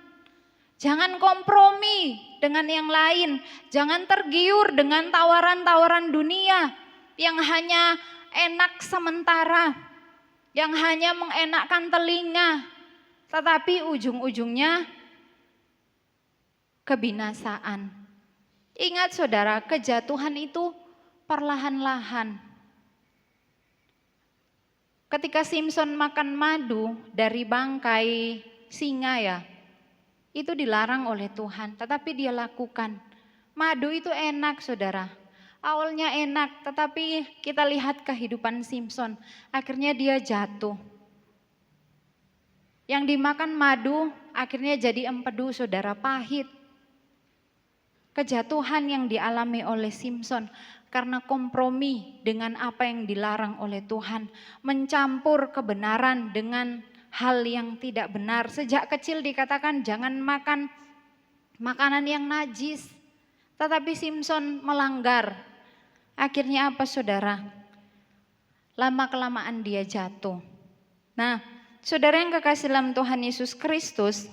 Jangan kompromi dengan yang lain, jangan tergiur dengan tawaran-tawaran dunia yang hanya enak sementara, yang hanya mengenakkan telinga, tetapi ujung-ujungnya kebinasaan. Ingat saudara, kejatuhan itu perlahan-lahan. Ketika Simson makan madu dari bangkai singa ya, itu dilarang oleh Tuhan, tetapi dia lakukan. Madu itu enak saudara, awalnya enak, tetapi kita lihat kehidupan Simson, akhirnya dia jatuh. Yang dimakan madu akhirnya jadi empedu saudara, pahit. Kejatuhan yang dialami oleh Simson karena kompromi dengan apa yang dilarang oleh Tuhan. Mencampur kebenaran dengan hal yang tidak benar. Sejak kecil dikatakan jangan makan makanan yang najis. Tetapi Simson melanggar. Akhirnya apa saudara? Lama-kelamaan dia jatuh. Nah, saudara yang kekasih dalam Tuhan Yesus Kristus,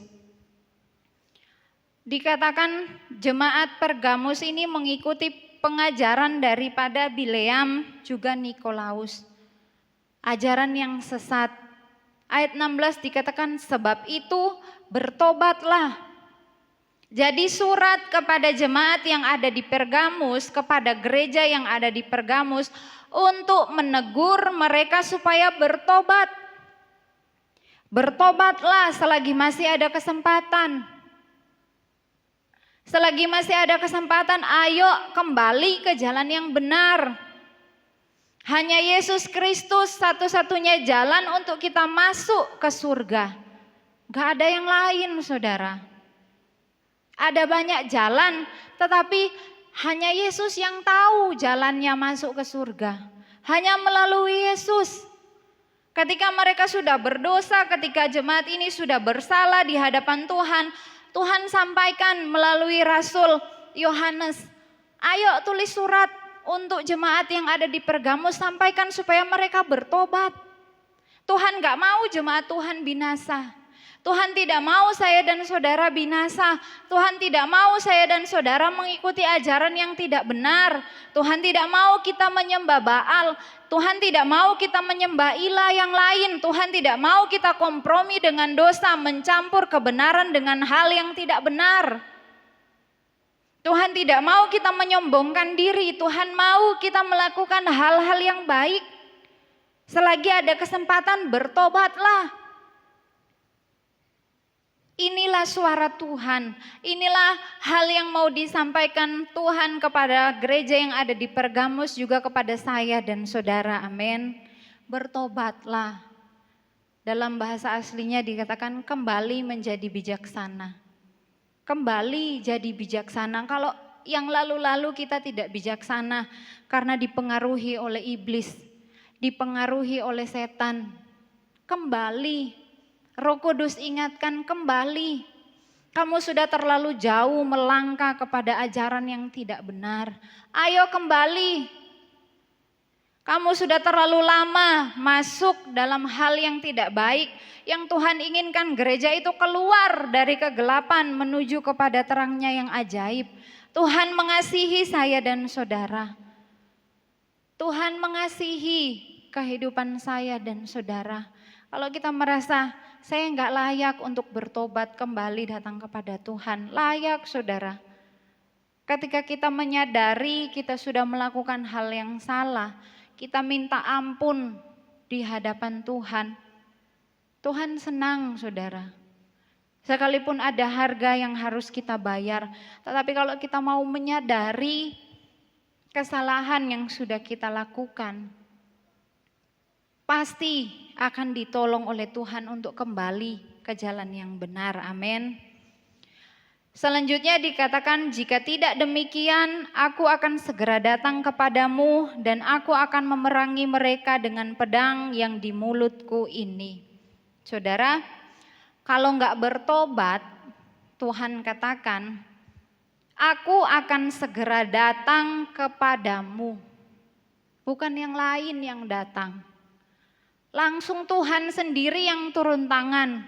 dikatakan jemaat Pergamus ini mengikuti pengajaran daripada Bileam juga Nikolaus. Ajaran yang sesat. Ayat 16 dikatakan sebab itu bertobatlah. Jadi surat kepada jemaat yang ada di Pergamus, kepada gereja yang ada di Pergamus untuk menegur mereka supaya bertobat. Bertobatlah selagi masih ada kesempatan. Selagi masih ada kesempatan, ayo kembali ke jalan yang benar. Hanya Yesus Kristus satu-satunya jalan untuk kita masuk ke surga. Gak ada yang lain saudara. Ada banyak jalan, tetapi hanya Yesus yang tahu jalannya masuk ke surga. Hanya melalui Yesus. Ketika mereka sudah berdosa, ketika jemaat ini sudah bersalah di hadapan Tuhan, Tuhan sampaikan melalui Rasul Yohanes, ayo tulis surat untuk jemaat yang ada di Pergamus, sampaikan supaya mereka bertobat. Tuhan gak mau jemaat Tuhan binasa. Tuhan tidak mau saya dan saudara binasa. Tuhan tidak mau saya dan saudara mengikuti ajaran yang tidak benar. Tuhan tidak mau kita menyembah Baal. Tuhan tidak mau kita menyembah ilah yang lain. Tuhan tidak mau kita kompromi dengan dosa, mencampur kebenaran dengan hal yang tidak benar. Tuhan tidak mau kita menyombongkan diri. Tuhan mau kita melakukan hal-hal yang baik. Selagi ada kesempatan, bertobatlah. Inilah suara Tuhan, inilah hal yang mau disampaikan Tuhan kepada gereja yang ada di Pergamus, juga kepada saya dan saudara, amin. Bertobatlah. Dalam bahasa aslinya dikatakan kembali menjadi bijaksana. Kembali jadi bijaksana. Kalau yang lalu-lalu kita tidak bijaksana karena dipengaruhi oleh iblis, dipengaruhi oleh setan. Kembali. Roh Kudus ingatkan kembali, kamu sudah terlalu jauh melangkah kepada ajaran yang tidak benar. Ayo kembali, kamu sudah terlalu lama masuk dalam hal yang tidak baik. Yang Tuhan inginkan gereja itu keluar dari kegelapan menuju kepada terangnya yang ajaib. Tuhan mengasihi saya dan saudara. Tuhan mengasihi kehidupan saya dan saudara. Kalau kita merasa saya enggak layak untuk bertobat, kembali datang kepada Tuhan. Layak saudara. Ketika kita menyadari kita sudah melakukan hal yang salah, kita minta ampun di hadapan Tuhan. Tuhan senang saudara. Sekalipun ada harga yang harus kita bayar, tetapi kalau kita mau menyadari kesalahan yang sudah kita lakukan, pasti akan ditolong oleh Tuhan untuk kembali ke jalan yang benar. Amin. Selanjutnya dikatakan, jika tidak demikian, aku akan segera datang kepadamu dan aku akan memerangi mereka dengan pedang yang di mulutku ini. Saudara, kalau enggak bertobat, Tuhan katakan, aku akan segera datang kepadamu. Bukan yang lain yang datang. Langsung Tuhan sendiri yang turun tangan.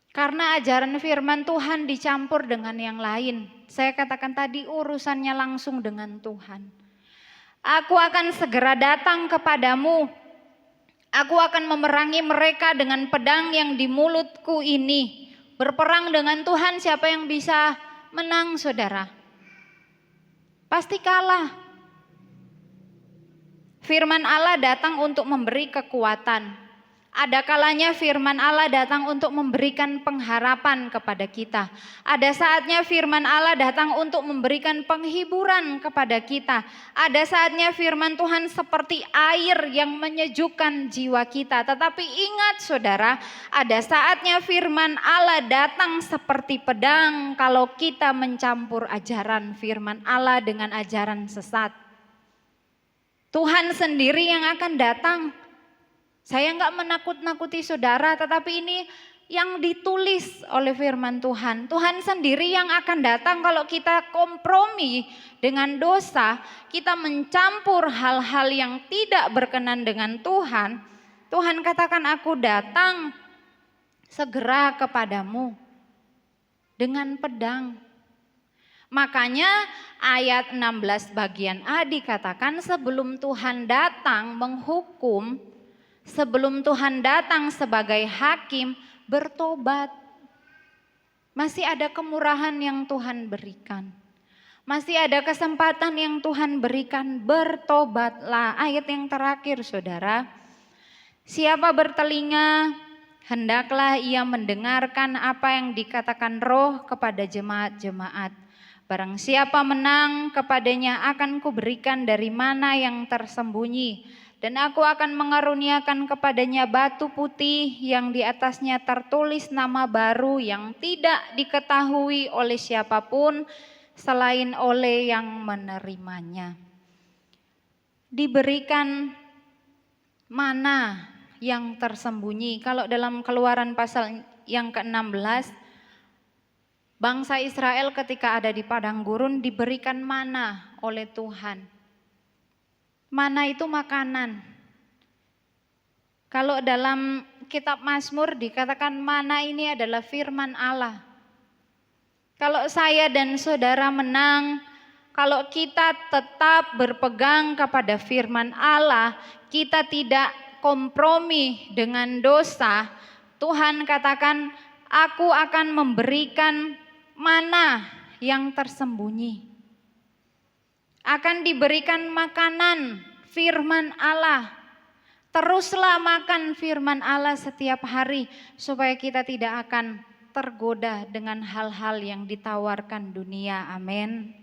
Karena ajaran firman Tuhan dicampur dengan yang lain. Saya katakan tadi urusannya langsung dengan Tuhan. Aku akan segera datang kepadamu. Aku akan memerangi mereka dengan pedang yang di mulutku ini. Berperang dengan Tuhan, siapa yang bisa menang saudara? Pasti kalah. Firman Allah datang untuk memberi kekuatan. Ada kalanya firman Allah datang untuk memberikan pengharapan kepada kita. Ada saatnya firman Allah datang untuk memberikan penghiburan kepada kita. Ada saatnya firman Tuhan seperti air yang menyejukkan jiwa kita. Tetapi ingat saudara, ada saatnya firman Allah datang seperti pedang kalau kita mencampur ajaran firman Allah dengan ajaran sesat. Tuhan sendiri yang akan datang. Saya enggak menakut-nakuti saudara, tetapi ini yang ditulis oleh firman Tuhan. Tuhan sendiri yang akan datang kalau kita kompromi dengan dosa, kita mencampur hal-hal yang tidak berkenan dengan Tuhan. Tuhan katakan, aku datang segera kepadamu dengan pedang. Makanya ayat 16 bagian A dikatakan sebelum Tuhan datang menghukum, sebelum Tuhan datang sebagai hakim, bertobat. Masih ada kemurahan yang Tuhan berikan. Masih ada kesempatan yang Tuhan berikan, bertobatlah. Ayat yang terakhir saudara. Siapa bertelinga, hendaklah ia mendengarkan apa yang dikatakan Roh kepada jemaat-jemaat. Barang siapa menang, kepadanya akan kuberikan dari mana yang tersembunyi. Dan aku akan mengaruniakan kepadanya batu putih yang di atasnya tertulis nama baru yang tidak diketahui oleh siapapun selain oleh yang menerimanya. Diberikan mana yang tersembunyi. Kalau dalam Keluaran pasal yang ke-16, Bangsa Israel ketika ada di padang gurun diberikan mana oleh Tuhan. Mana itu makanan. Kalau dalam kitab Mazmur dikatakan mana ini adalah firman Allah. Kalau saya dan saudara menang, kalau kita tetap berpegang kepada firman Allah, kita tidak kompromi dengan dosa, Tuhan katakan, aku akan memberikan mana yang tersembunyi. Akan diberikan makanan firman Allah. Teruslah makan firman Allah setiap hari supaya kita tidak akan tergoda dengan hal-hal yang ditawarkan dunia. Amin.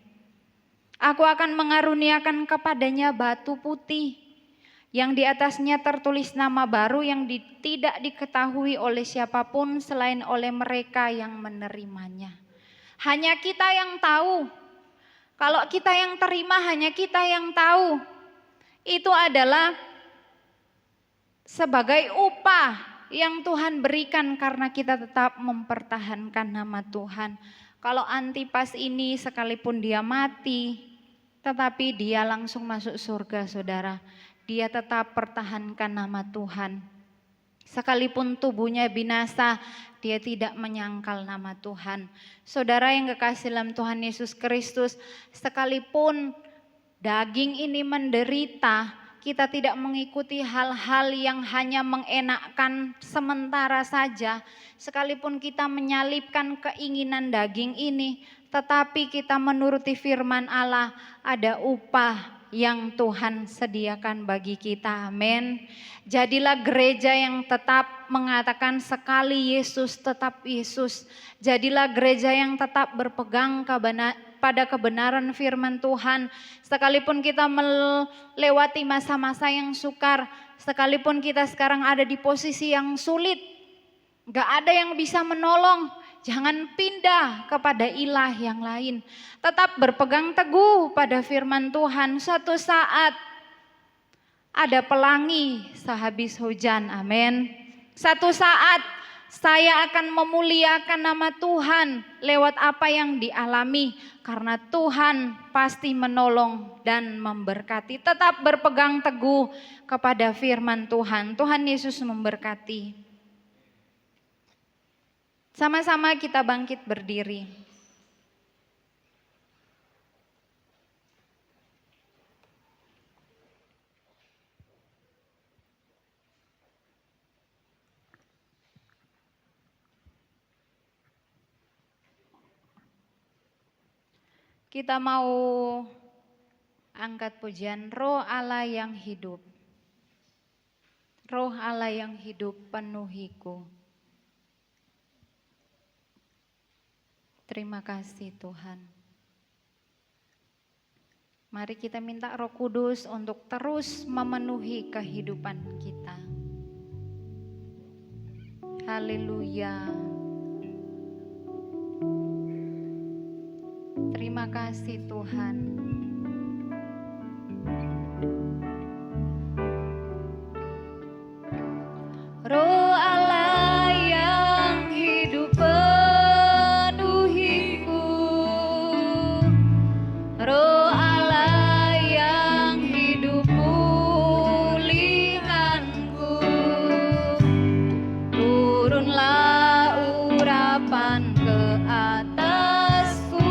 Aku akan mengaruniakan kepadanya batu putih yang di atasnya tertulis nama baru yang tidak diketahui oleh siapapun selain oleh mereka yang menerimanya. Hanya kita yang tahu. Kalau kita yang terima, hanya kita yang tahu. Itu adalah sebagai upah yang Tuhan berikan karena kita tetap mempertahankan nama Tuhan. Kalau Antipas ini sekalipun dia mati, tetapi dia langsung masuk surga, saudara. Dia tetap pertahankan nama Tuhan. Sekalipun tubuhnya binasa, dia tidak menyangkal nama Tuhan. Saudara yang kekasih dalam Tuhan Yesus Kristus, sekalipun daging ini menderita, kita tidak mengikuti hal-hal yang hanya mengenakkan sementara saja. Sekalipun kita menyalipkan keinginan daging ini, tetapi kita menuruti firman Allah, ada upah yang Tuhan sediakan bagi kita. Amin. Jadilah gereja yang tetap mengatakan sekali Yesus tetap Yesus. Jadilah gereja yang tetap berpegang pada kebenaran firman Tuhan. Sekalipun kita melewati masa-masa yang sukar, sekalipun kita sekarang ada di posisi yang sulit, gak ada yang bisa menolong, jangan pindah kepada ilah yang lain. Tetap berpegang teguh pada firman Tuhan. Suatu saat ada pelangi sehabis hujan. Amin. Satu saat saya akan memuliakan nama Tuhan lewat apa yang dialami. Karena Tuhan pasti menolong dan memberkati. Tetap berpegang teguh kepada firman Tuhan. Tuhan Yesus memberkati. Sama-sama kita bangkit berdiri. Kita mau angkat pujian Roh Allah yang hidup. Roh Allah yang hidup penuhiku. Terima kasih Tuhan. Mari kita minta Roh Kudus untuk terus memenuhi kehidupan kita. Haleluya. Terima kasih Tuhan. Roh Allah yang hidup penuhiku, Roh Allah yang hidup pulihkanku, turunlah urapan ke atasku,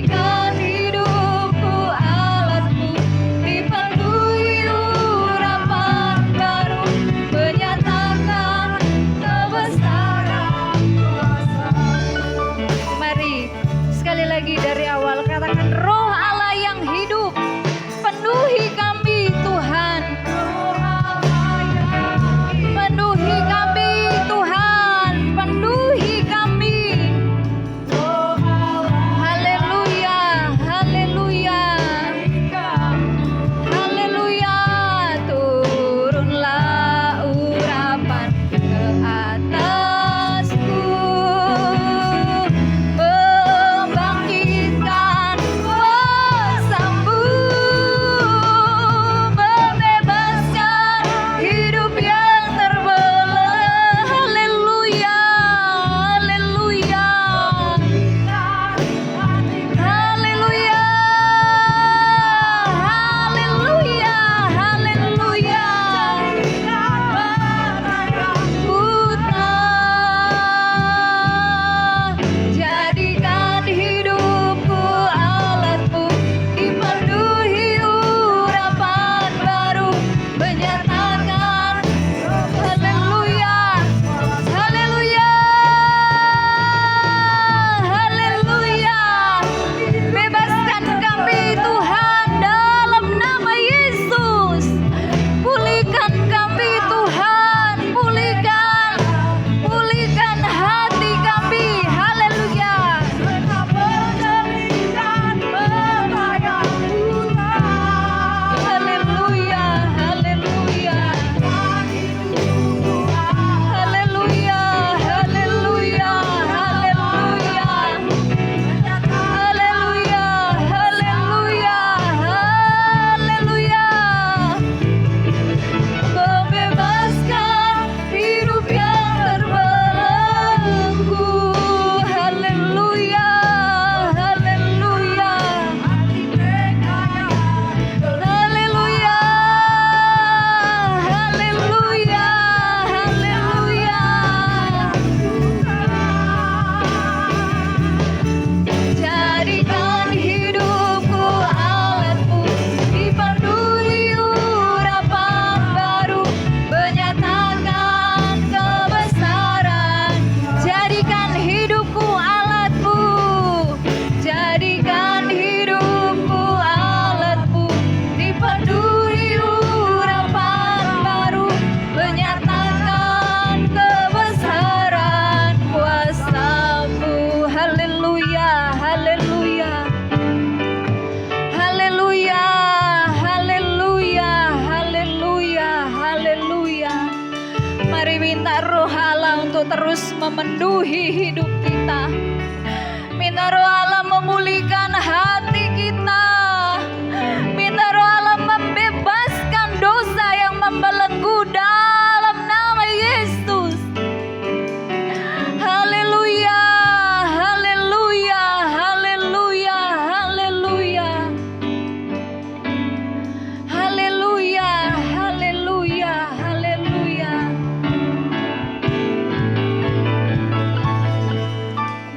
Jadikan hidupku alatmu, dipenuhi urapan baru, menyatakan kebesaran kuasa-Mu. Mari sekali lagi dari awal katakan, Roh Allah yang hidup, penuhi kami Tuhan. Penuhi kami Tuhan, penuhi kami. Haleluya, haleluya. Haleluya, turunlah urapan ke atasku, membangkitkan kuasa-Mu, membebaskan hidup yang terbelah. Haleluya, haleluya. Haleluya, haleluya, haleluya. Jadikan hidupku alatmu, dipenuhi urapan baru, menyatakan haleluya, haleluya, haleluya. Bebaskan kami Tuhan dalam nama Yesus. Pulihkan kami Tuhan, pulihkan, pulihkan hati kami. Haleluya. Haleluya, haleluya. Haleluya, haleluya, haleluya. Haleluya, haleluya, haleluya. Membebaskan hidup yang terbelenggu. Haleluya, haleluya. Haleluya, haleluya, haleluya. Jadikan hidupku alatmu, dipenuhi urapan baru, menyatakan kebesaran. Jadikan hidupku alatmu, jadikan hidupku alatmu, dipenuhi urapan baru, menyatakan kebesaran kuasa-Mu. Haleluya, haleluya. Haleluya, haleluya, haleluya, haleluya. Mari minta Roh Allah untuk terus memenuhi hidup kita. Minta Roh Allah memulihkan hati kita. Minta Roh Allah membebaskan dosa yang membelenggu dalam nama Yesus. Haleluya, haleluya, haleluya, haleluya. Haleluya, haleluya, haleluya.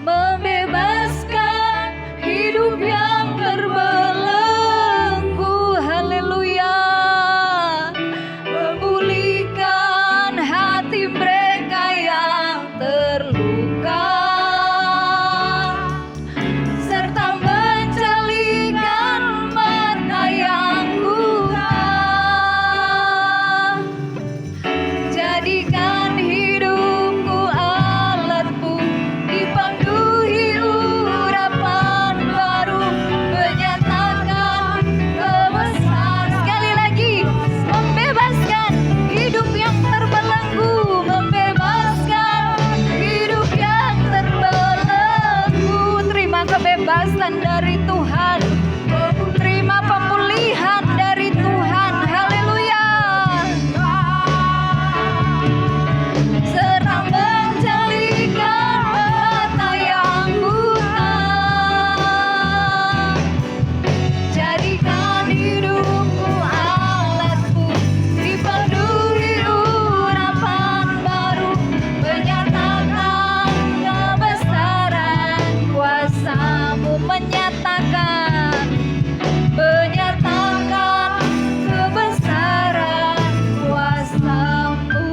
Membebaskan hidup yang terbelenggu. Haleluya. Memulihkan hati mereka yang terluka, serta menjelikan mata yang buta. Jadikan hidupku alatmu, dipenuhi urapan baru, menyatakan kebesaran kuasa-Mu.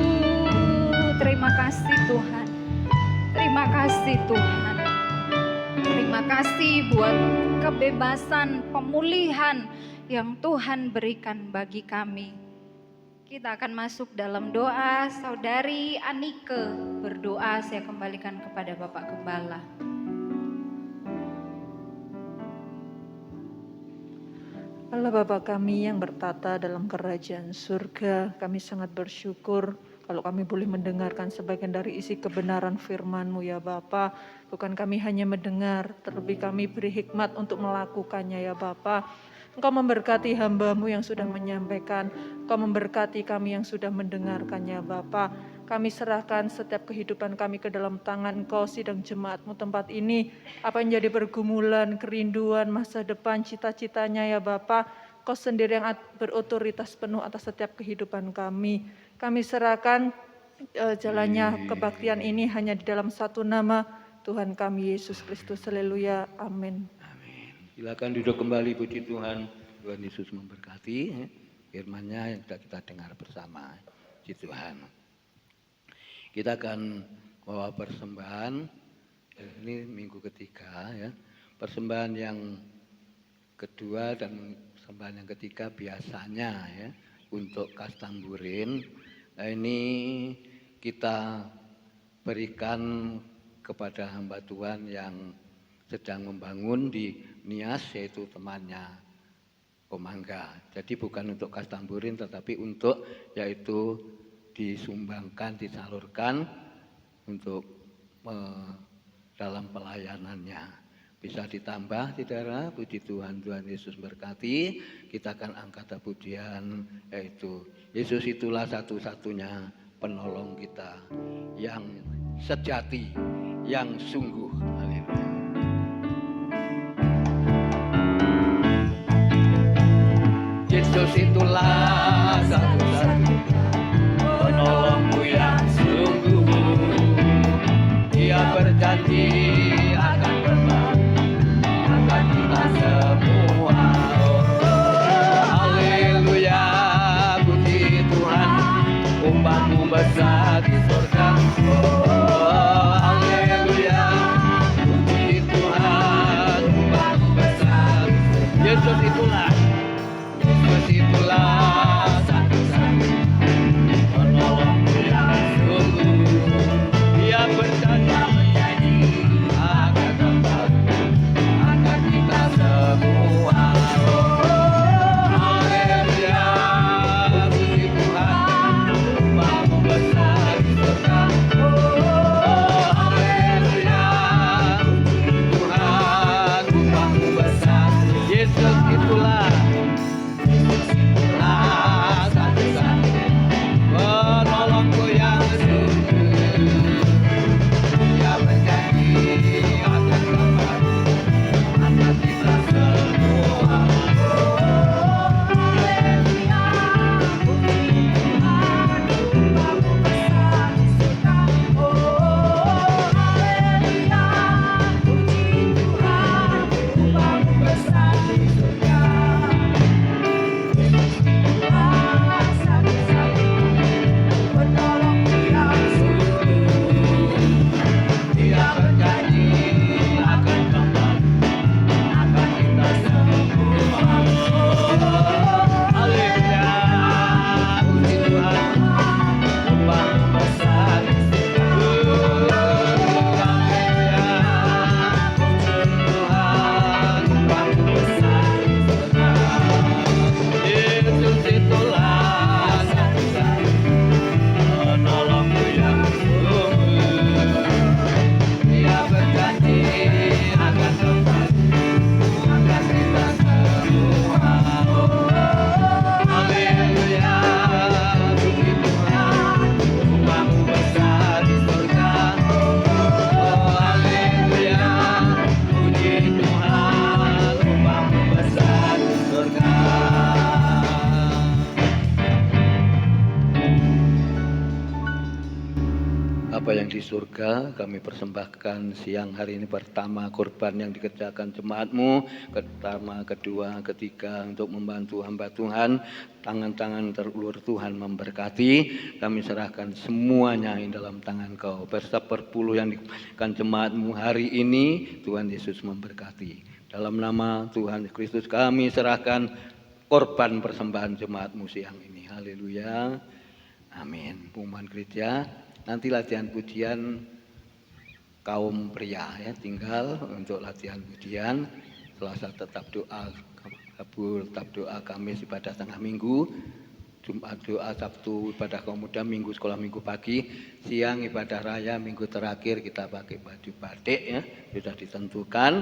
Terima kasih Tuhan, terima kasih Tuhan. Terima kasih buat kebebasan, pemulihan yang Tuhan berikan bagi kami. Kita akan masuk dalam doa. Saudari Anike berdoa, saya kembalikan kepada Bapak Gembala.
Allah Bapa kami yang bertata dalam kerajaan surga, kami sangat bersyukur kalau kami boleh mendengarkan sebagian dari isi kebenaran firman-Mu ya Bapa. Bukan kami hanya mendengar, terlebih kami beri hikmat untuk melakukannya ya Bapa. Engkau memberkati hamba-Mu yang sudah menyampaikan, Engkau memberkati kami yang sudah mendengarkannya Bapa. Kami serahkan setiap kehidupan kami ke dalam tangan Engkau, sidang jemaat-Mu tempat ini. Apa yang jadi pergumulan, kerinduan, masa depan, cita-citanya ya Bapa, Engkau sendiri yang berotoritas penuh atas setiap kehidupan kami. Kami serahkan jalannya kebaktian ini hanya di dalam satu nama, Tuhan kami Yesus Kristus. Haleluya, amin.
Silakan duduk kembali, puji Tuhan. Tuhan Yesus memberkati firman-Nya yang sudah kita dengar bersama. Puji Tuhan. Kita akan bawa persembahan. Ini minggu ketiga ya. Persembahan yang kedua dan persembahan yang ketiga biasanya ya untuk kas tamburin. Nah, ini kita berikan kepada hamba Tuhan yang sedang membangun di Nias, yaitu temannya Komangga. Jadi bukan untuk kas tamburin, tetapi untuk yaitu disumbangkan, disalurkan untuk dalam pelayanannya. Bisa ditambah, saudara. Puji Tuhan, Tuhan Yesus berkati. Kita akan angkat pujian, yaitu Yesus itulah satu-satunya penolong kita yang sejati, yang sungguh. Haleluya. Yesus itulah satu-satunya penolongmu yang sungguh. Dia berjanji akan kembali, akan kita semua. Haleluya, puji Tuhan, umpahmu besar di surga. Haleluya, puji Tuhan, umpahmu besar. Yesus itulah satu-satunya yang di surga, kami persembahkan siang hari ini pertama korban yang dikerjakan jemaat-Mu, pertama, kedua, ketiga untuk membantu hamba Tuhan, tangan-tangan terulur Tuhan memberkati, kami serahkan semuanya di dalam tangan Kau, berseperpuluh yang diberikan jemaat-Mu hari ini, Tuhan Yesus memberkati. Dalam nama Tuhan Kristus kami serahkan korban persembahan jemaat-Mu siang ini. Haleluya. Amin. Pengumuman gereja. Nanti latihan pujian kaum pria ya, tinggal untuk latihan pujian. Selasa tetap doa, Rabu tetap doa, Kamis ibadah tengah minggu, Jumat doa, Sabtu ibadah kaum muda, Minggu sekolah minggu pagi, siang ibadah raya, minggu terakhir kita pakai baju batik ya, sudah ditentukan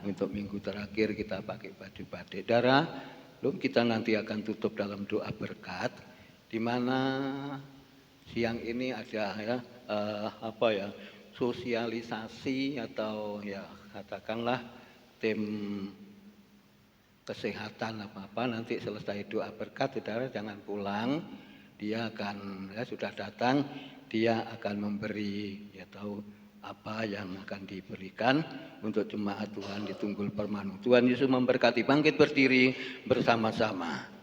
untuk minggu terakhir kita pakai baju batik. Darah, lalu kita nanti akan tutup dalam doa berkat, di mana siang ini ada ya sosialisasi atau ya katakanlah tim kesehatan apa nanti selesai doa berkat saudara jangan pulang, dia akan ya sudah datang, dia akan memberi ya tahu apa yang akan diberikan untuk jemaat Tuhan di Tunggul Permanu. Tuhan Yesus memberkati. Bangkit berdiri bersama-sama.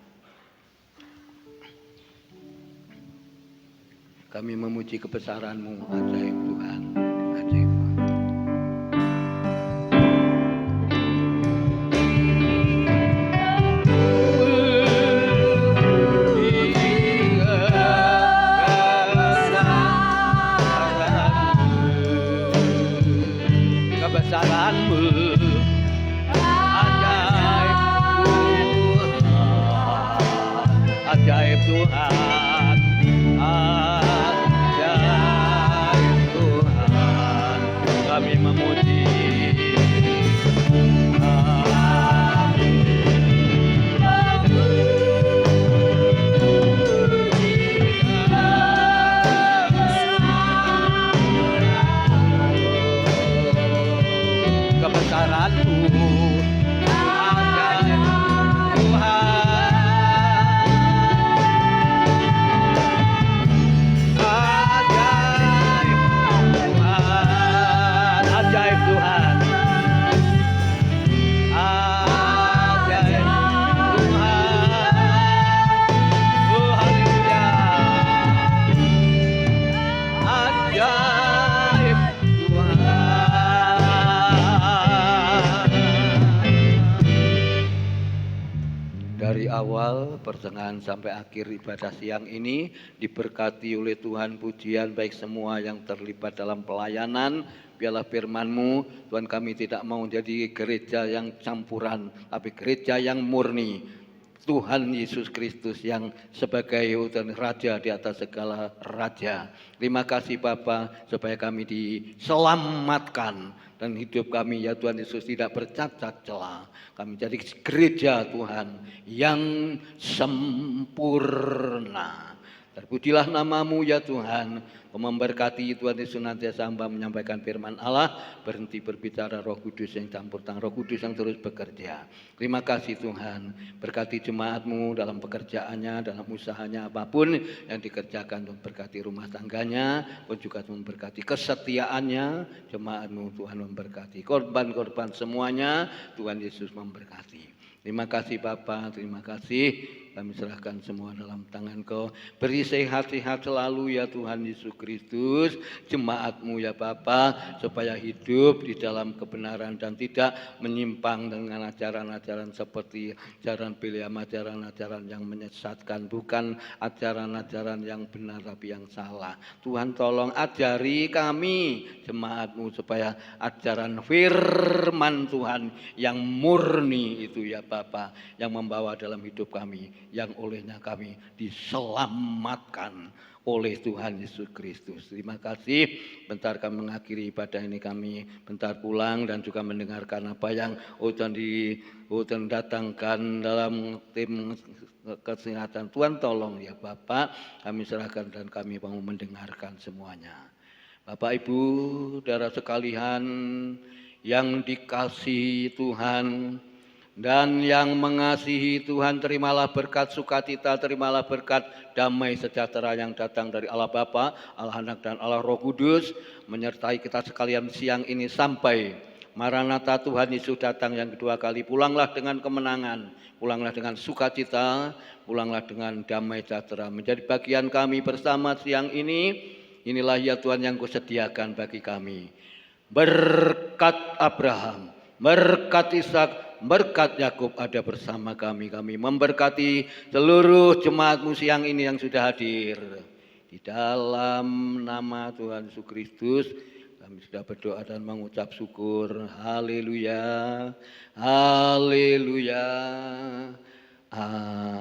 Kami memuji kebesaran-Mu, ajaib Tuhan, ajaib. Kebesaran-Mu, ajaib Tuhan, ajaib Tuhan, kami memuji. Kebesaran-Mu, ajaib Tuhan, ajaib Tuhan, ajaib Tuhan, oh haleluya, ajaib Tuhan. Dari awal, pertengahan sampai akhir ibadah siang ini diberkati oleh Tuhan, pujian baik semua yang terlibat dalam pelayanan. Biarlah firman-Mu, Tuhan, kami tidak mau jadi gereja yang campuran, tapi gereja yang murni. Tuhan Yesus Kristus yang sebagai Raja di atas segala raja. Terima kasih Bapa supaya kami diselamatkan dan hidup kami ya Tuhan Yesus tidak bercacat celah. Kami jadi gereja Tuhan yang sempurna. Terpujilah nama-Mu ya Tuhan. Memberkati Tuhan Yesus senantiasa hamba menyampaikan firman Allah, berhenti berbicara Roh Kudus yang campur tangan, Roh Kudus yang terus bekerja. Terima kasih Tuhan, berkati jemaat-Mu dalam pekerjaannya, dalam usahanya apapun yang dikerjakan, Tuhan berkati rumah tangganya, pun juga memberkati kesetiaannya, jemaat-Mu Tuhan memberkati, korban-korban semuanya, Tuhan Yesus memberkati. Terima kasih Bapa, terima kasih. Kami serahkan semua dalam tangan Kau. Beri sehat-sehat selalu ya Tuhan Yesus Kristus. Jemaat-Mu ya Bapa, supaya hidup di dalam kebenaran dan tidak menyimpang dengan ajaran-ajaran seperti ajaran Bileam, ajaran-ajaran yang menyesatkan. Bukan ajaran-ajaran yang benar tapi yang salah. Tuhan tolong ajari kami jemaat-Mu supaya ajaran firman Tuhan yang murni itu ya Bapa, yang membawa dalam hidup kami, yang olehnya kami diselamatkan oleh Tuhan Yesus Kristus. Terima kasih. Bentar kami mengakhiri ibadah ini, kami bentar pulang dan juga mendengarkan apa yang Tuhan datangkan dalam tim kesehatan. Tuhan tolong ya Bapak, kami serahkan dan kami mau mendengarkan semuanya. Bapak Ibu, saudara sekalian yang dikasihi Tuhan, Dan yang mengasihi Tuhan, terimalah berkat sukacita, terimalah berkat damai sejahtera yang datang dari Allah Bapa, Allah Anak dan Allah Roh Kudus, menyertai kita sekalian siang ini sampai Maranatha, Tuhan Yesus datang yang kedua kali. Pulanglah dengan kemenangan, pulanglah dengan sukacita, pulanglah dengan damai sejahtera. Menjadi bagian kami bersama siang ini, inilah ya Tuhan yang Kau sediakan bagi kami. Berkat Abraham, berkat Ishak, berkat Yakub ada bersama kami. Kami memberkati seluruh jemaat-Mu siang ini yang sudah hadir. Di dalam nama Tuhan Yesus Kristus, kami sudah berdoa dan mengucap syukur. Haleluya, haleluya, amin.